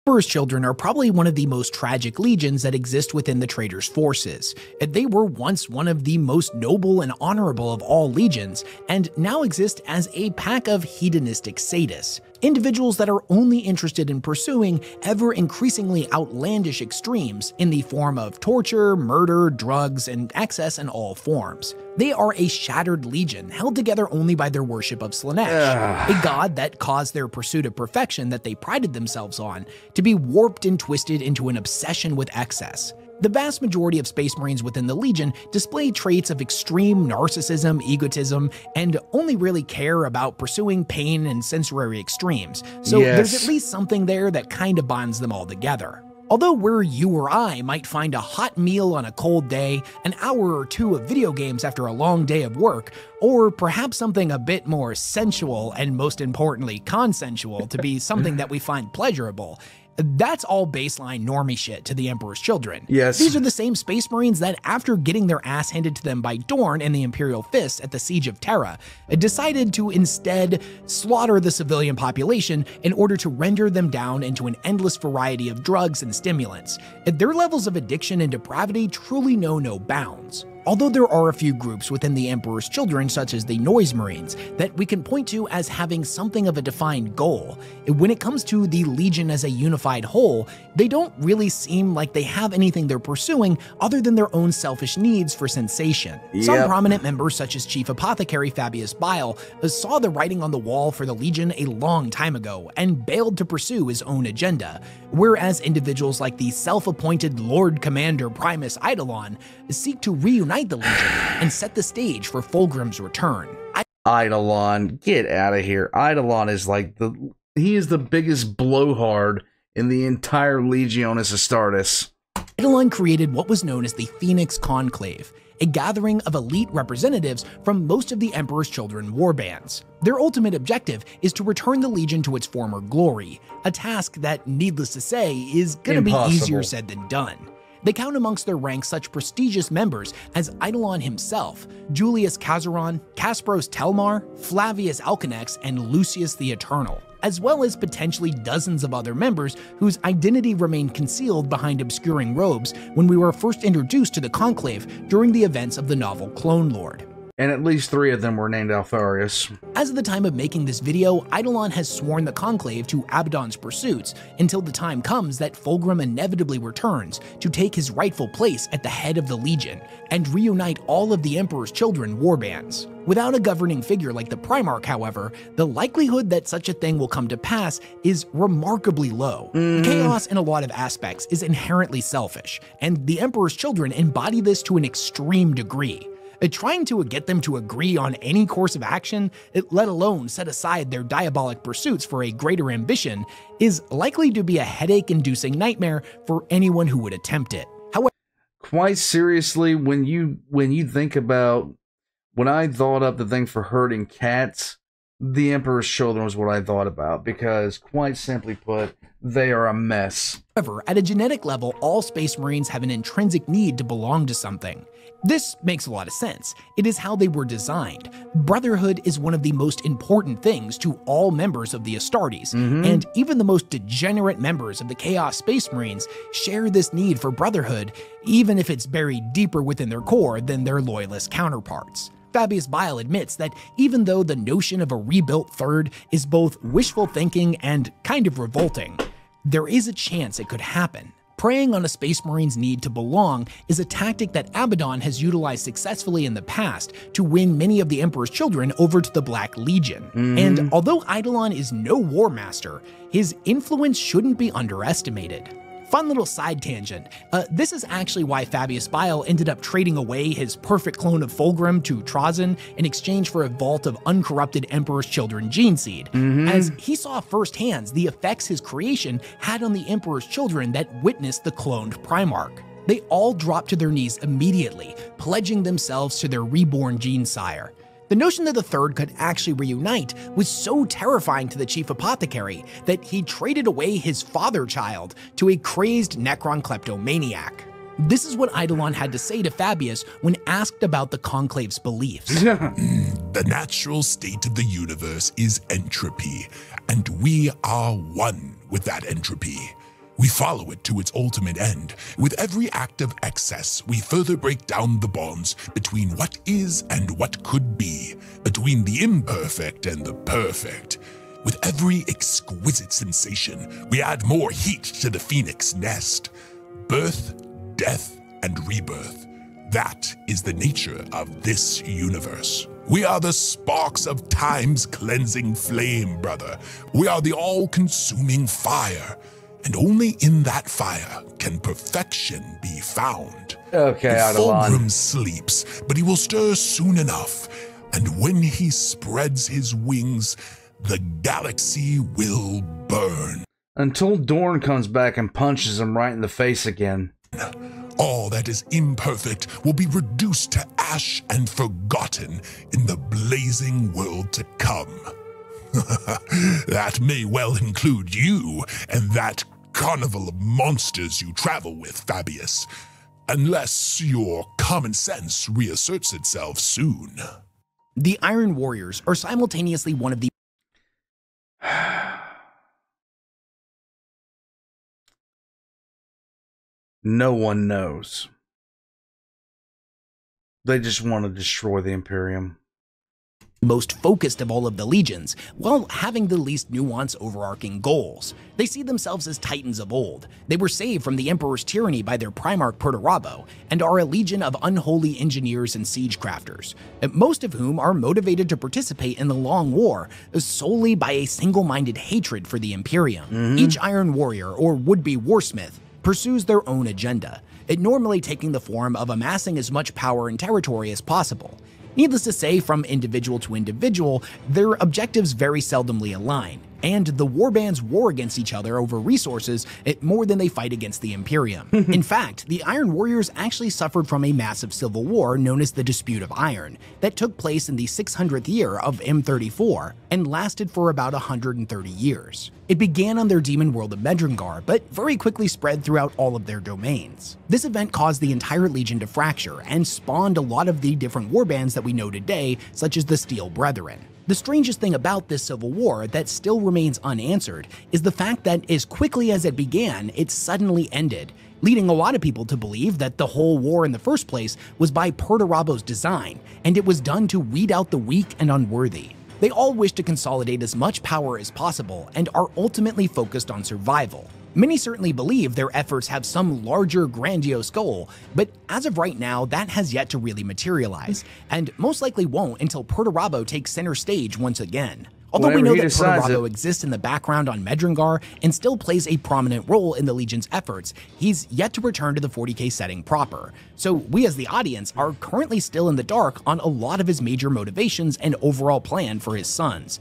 Emperor's Children are probably one of the most tragic legions that exist within the Traitors' forces. They were once one of the most noble and honorable of all legions, and now exist as a pack of hedonistic sadists. Individuals that are only interested in pursuing ever increasingly outlandish extremes in the form of torture, murder, drugs, and excess in all forms. They are a shattered legion held together only by their worship of Slanesh, a god that caused their pursuit of perfection that they prided themselves on to be warped and twisted into an obsession with excess. The vast majority of Space Marines within the Legion display traits of extreme narcissism, egotism, and only really care about pursuing pain and sensory extremes, so there's at least something there that kind of bonds them all together. Although where you or I might find a hot meal on a cold day, an hour or two of video games after a long day of work, or perhaps something a bit more sensual and most importantly consensual to be something that we find pleasurable, that's all baseline normie shit to the Emperor's Children. Yes. These are the same Space Marines that, after getting their ass handed to them by Dorn and the Imperial Fists at the Siege of Terra, decided to instead slaughter the civilian population in order to render them down into an endless variety of drugs and stimulants. Their levels of addiction and depravity truly know no bounds. Although there are a few groups within the Emperor's Children, such as the Noise Marines, that we can point to as having something of a defined goal, when it comes to the Legion as a unified whole, they don't really seem like they have anything they're pursuing other than their own selfish needs for sensation. Some prominent members, such as Chief Apothecary Fabius Bile, saw the writing on the wall for the Legion a long time ago and bailed to pursue his own agenda, whereas individuals like the self-appointed Lord Commander Primus Eidolon seek to reunite the Legion and set the stage for Fulgrim's return. Eidolon, get out of here. Eidolon is like he is the biggest blowhard in the entire Legionis Astartes. Eidolon created what was known as the Phoenix Conclave, a gathering of elite representatives from most of the Emperor's Children warbands. Their ultimate objective is to return the Legion to its former glory, a task that, needless to say, is gonna be easier said than done. They count amongst their ranks such prestigious members as Eidolon himself, Julius Cazaron, Kaspros Telmar, Flavius Alcanex, and Lucius the Eternal, as well as potentially dozens of other members whose identity remained concealed behind obscuring robes when we were first introduced to the Conclave during the events of the novel Clone Lord. And at least 3 of them were named Alfarius. As of the time of making this video, Eidolon has sworn the Conclave to Abaddon's pursuits until the time comes that Fulgrim inevitably returns to take his rightful place at the head of the Legion and reunite all of the Emperor's Children warbands. Without a governing figure like the Primarch, however, the likelihood that such a thing will come to pass is remarkably low. Chaos in a lot of aspects is inherently selfish, and the Emperor's Children embody this to an extreme degree. Trying to get them to agree on any course of action, let alone set aside their diabolic pursuits for a greater ambition, is likely to be a headache-inducing nightmare for anyone who would attempt it. However, quite seriously, when you think about, when I thought up the thing for herding cats, the Emperor's Children was what I thought about, because quite simply put, they are a mess. However, at a genetic level, all Space Marines have an intrinsic need to belong to something. This makes a lot of sense. It is how they were designed. Brotherhood is one of the most important things to all members of the Astartes, and even the most degenerate members of the Chaos Space Marines share this need for brotherhood, even if it's buried deeper within their core than their loyalist counterparts. Fabius Bile admits that even though the notion of a rebuilt third is both wishful thinking and kind of revolting, there is a chance it could happen. Preying on a Space Marine's need to belong is a tactic that Abaddon has utilized successfully in the past to win many of the Emperor's Children over to the Black Legion. And although Eidolon is no war master, his influence shouldn't be underestimated. Fun little side tangent. This is actually why Fabius Bile ended up trading away his perfect clone of Fulgrim to Trazyn in exchange for a vault of uncorrupted Emperor's Children gene seed, as he saw firsthand the effects his creation had on the Emperor's children that witnessed the cloned Primarch. They all dropped to their knees immediately, pledging themselves to their reborn gene sire. The notion that the Third could actually reunite was so terrifying to the chief apothecary that he traded away his father-child to a crazed Necron kleptomaniac. This is what Eidolon had to say to Fabius when asked about the Conclave's beliefs. The natural state of the universe is entropy, and we are one with that entropy. We follow it to its ultimate end. With every act of excess, we further break down the bonds between what is and what could be, between the imperfect and the perfect. With every exquisite sensation, we add more heat to the phoenix nest. Birth, death, and rebirth. That is the nature of this universe. We are the sparks of time's cleansing flame, brother. We are the all-consuming fire. And only in that fire can perfection be found. Okay, Eidolon. Fulgrim sleeps, but he will stir soon enough. And when he spreads his wings, the galaxy will burn. Until Dorn comes back and punches him right in the face again. All that is imperfect will be reduced to ash and forgotten in the blazing world to come. That may well include you and that carnival of monsters you travel with, Fabius. Unless your common sense reasserts itself soon. The Iron Warriors are simultaneously one of the No one knows. They just want to destroy the Imperium. most focused of all of the legions, while having the least nuanced overarching goals. They see themselves as titans of old. They were saved from the Emperor's tyranny by their Primarch Perturabo, and are a legion of unholy engineers and siegecrafters, most of whom are motivated to participate in the Long War solely by a single-minded hatred for the Imperium. Each Iron Warrior, or would-be warsmith, pursues their own agenda, it normally taking the form of amassing as much power and territory as possible. Needless to say, from individual to individual, their objectives very seldomly align, and the warbands war against each other over resources more than they fight against the Imperium. In fact, the Iron Warriors actually suffered from a massive civil war known as the Dispute of Iron, that took place in the 600th year of M34, and lasted for about 130 years. It began on their demon world of Medringar, but very quickly spread throughout all of their domains. This event caused the entire Legion to fracture, and spawned a lot of the different warbands that we know today, such as the Steel Brethren. The strangest thing about this civil war that still remains unanswered is the fact that as quickly as it began, it suddenly ended, leading a lot of people to believe that the whole war in the first place was by Perturabo's design, and it was done to weed out the weak and unworthy. They all wish to consolidate as much power as possible and are ultimately focused on survival. Many certainly believe their efforts have some larger, grandiose goal, but as of right now, that has yet to really materialize, and most likely won't until Perturabo takes center stage once again. Although we know that Perturabo exists in the background on Medringar and still plays a prominent role in the Legion's efforts, he's yet to return to the 40k setting proper. So we as the audience are currently still in the dark on a lot of his major motivations and overall plan for his sons.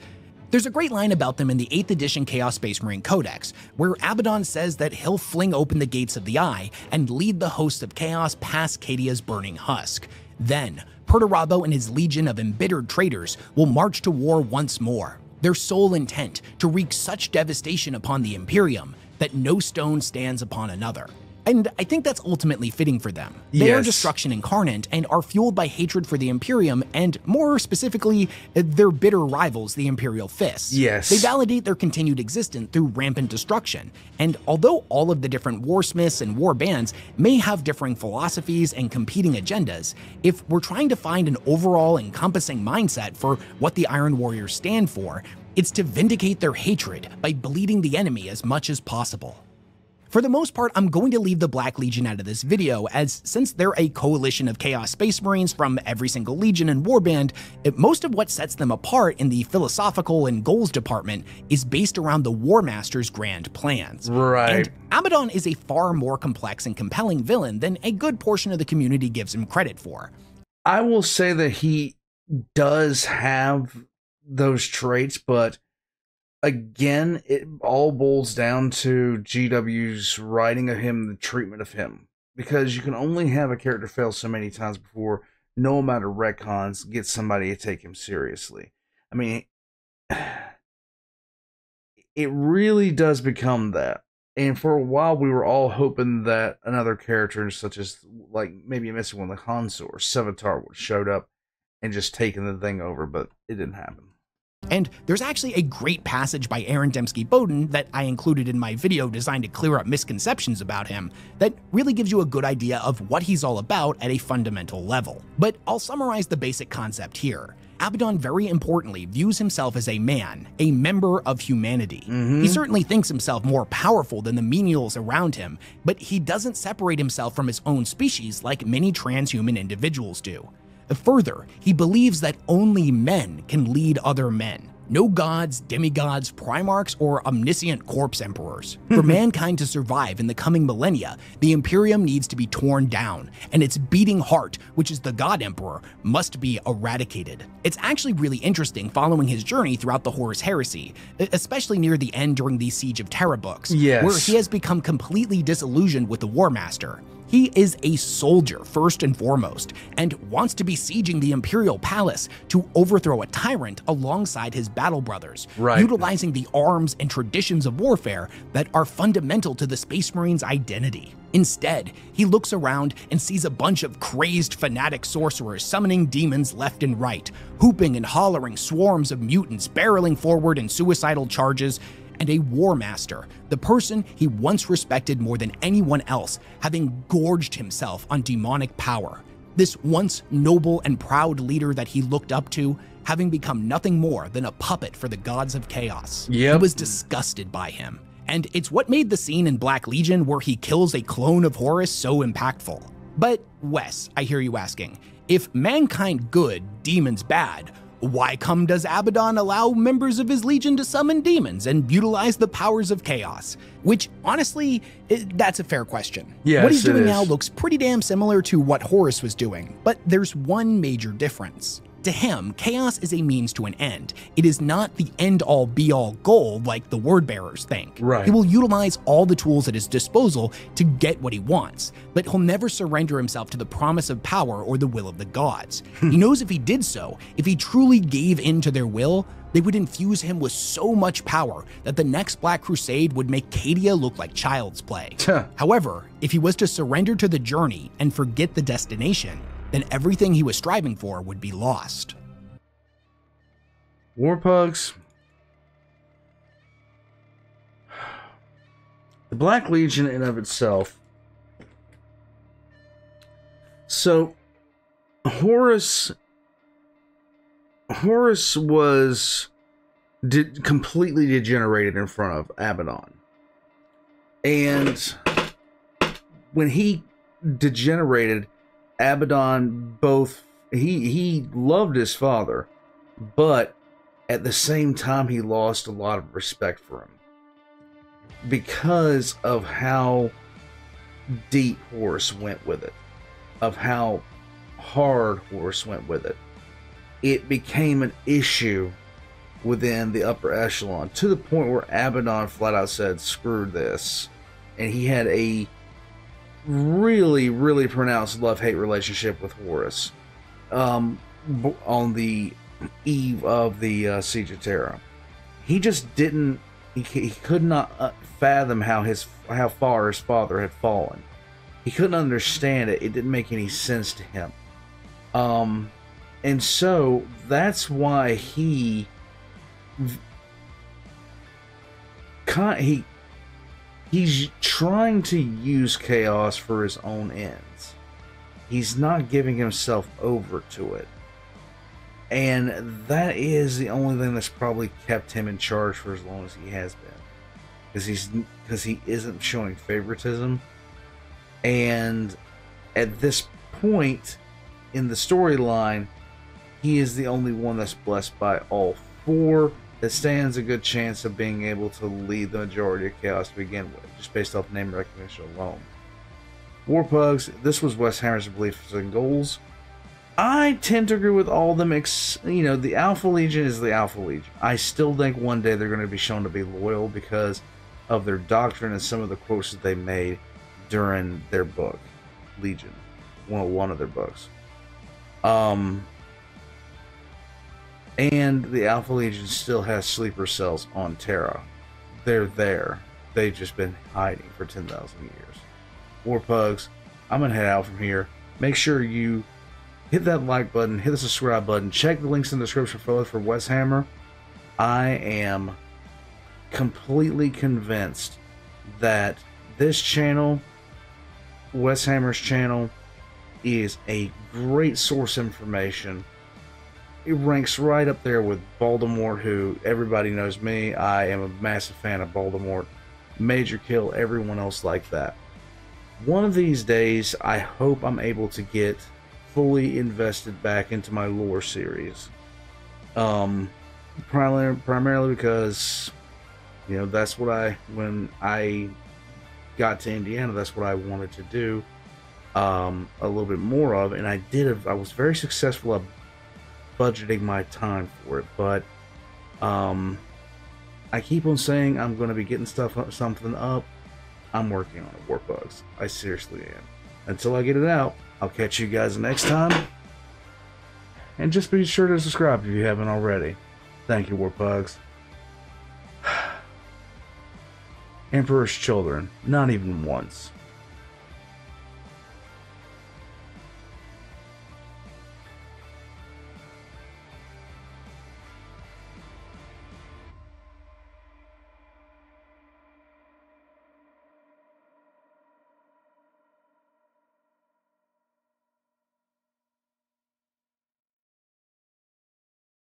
There's a great line about them in the 8th edition Chaos Space Marine Codex, where Abaddon says that he'll fling open the gates of the Eye and lead the hosts of Chaos past Cadia's burning husk. Then, Perturabo and his legion of embittered traitors will march to war once more, their sole intent to wreak such devastation upon the Imperium that no stone stands upon another. And I think that's ultimately fitting for them. They are destruction incarnate and are fueled by hatred for the Imperium and, more specifically, their bitter rivals, the Imperial Fists. They validate their continued existence through rampant destruction, and although all of the different warsmiths and warbands may have differing philosophies and competing agendas, if we're trying to find an overall encompassing mindset for what the Iron Warriors stand for, it's to vindicate their hatred by bleeding the enemy as much as possible. For the most part, I'm going to leave the Black Legion out of this video, as since they're a coalition of Chaos Space Marines from every single Legion and Warband, most of what sets them apart in the philosophical and goals department is based around the War Master's grand plans. Right. And Abaddon is a far more complex and compelling villain than a good portion of the community gives him credit for. I will say that he does have those traits, but again, it all boils down to GW's writing of him, the treatment of him. Because you can only have a character fail so many times before no amount of retcons gets somebody to take him seriously. I mean, it really does become that. And for a while, we were all hoping that another character, such as, like, maybe a missing one like Hanzo or Sevatar, would have showed up and just taken the thing over, but it didn't happen. And there's actually a great passage by Aaron Dembski-Bowden that I included in my video designed to clear up misconceptions about him that really gives you a good idea of what he's all about at a fundamental level. But I'll summarize the basic concept here. Abaddon very importantly views himself as a man, a member of humanity. He certainly thinks himself more powerful than the menials around him, but he doesn't separate himself from his own species like many transhuman individuals do. Further, he believes that only men can lead other men. No gods, demigods, primarchs, or omniscient corpse emperors. For mankind to survive in the coming millennia, the Imperium needs to be torn down, and its beating heart, which is the God Emperor, must be eradicated. It's actually really interesting following his journey throughout the Horus Heresy, especially near the end during the Siege of Terra books, where he has become completely disillusioned with the War Master. He is a soldier first and foremost, and wants to be sieging the Imperial Palace to overthrow a tyrant alongside his battle brothers, utilizing the arms and traditions of warfare that are fundamental to the Space Marines' identity. Instead, he looks around and sees a bunch of crazed fanatic sorcerers summoning demons left and right, hooping and hollering swarms of mutants barreling forward in suicidal charges, and a War Master, the person he once respected more than anyone else, having gorged himself on demonic power. This once noble and proud leader that he looked up to, having become nothing more than a puppet for the gods of chaos. He was disgusted by him, and it's what made the scene in Black Legion where he kills a clone of Horus so impactful. But Wes, I hear you asking, if mankind good, demons bad, why come does Abaddon allow members of his legion to summon demons and utilize the powers of chaos? Which, honestly, that's a fair question. What he's doing now looks pretty damn similar to what Horus was doing, but there's one major difference. To him, chaos is a means to an end. It is not the end-all be-all goal like the word-bearers think. He will utilize all the tools at his disposal to get what he wants, but he'll never surrender himself to the promise of power or the will of the gods. He knows if he did so, if he truly gave in to their will, they would infuse him with so much power that the next Black Crusade would make Cadia look like child's play. However, if he was to surrender to the journey and forget the destination, then everything he was striving for would be lost. Warpugs. The Black Legion in and of itself. So, Horus was completely degenerated in front of Abaddon. And when he degenerated, Abaddon he loved his father, but at the same time he lost a lot of respect for him because of how deep Horus went with it, of how hard Horus went with it. It became an issue within the upper echelon to the point where Abaddon flat out said, "Screw this," and he had a really pronounced love-hate relationship with Horus on the eve of the Siege of Terra. He just didn't, he could not fathom how far his father had fallen. He couldn't understand it. It didn't make any sense to him. And so that's why he's trying to use chaos for his own ends. He's not giving himself over to it. And that is the only thing that's probably kept him in charge for as long as he has been. because he isn't showing favoritism. And at this point in the storyline, he is the only one that's blessed by all four, that stands a good chance of being able to lead the majority of Chaos to begin with, just based off name recognition alone. Warpugs, this was WesHammer's beliefs and goals. I tend to agree with all of them. The Alpha Legion is the Alpha Legion. I still think one day they're going to be shown to be loyal because of their doctrine and some of the quotes that they made during their book, Legion, one of their books. And the Alpha Legion still has sleeper cells on Terra. They're there. They've just been hiding for 10,000 years. Warpugs, I'm going to head out from here. Make sure you hit that like button, hit the subscribe button, check the links in the description below for WesHammer. I am completely convinced that this channel, WesHammer's channel, is a great source of information. It ranks right up there with Voldemort, who everybody knows me. I am a massive fan of Voldemort. Major Kill, everyone else like that. One of these days, I hope I'm able to get fully invested back into my lore series. Primarily because, that's what when I got to Indiana, that's what I wanted to do a little bit more of, and I was very successful at budgeting my time for it, but I keep on saying I'm going to be getting something up. I'm working on it, Warpugs. I seriously am. Until I get it out, I'll catch you guys next time. And just be sure to subscribe if you haven't already. Thank you, Warpugs. Emperor's children, not even once.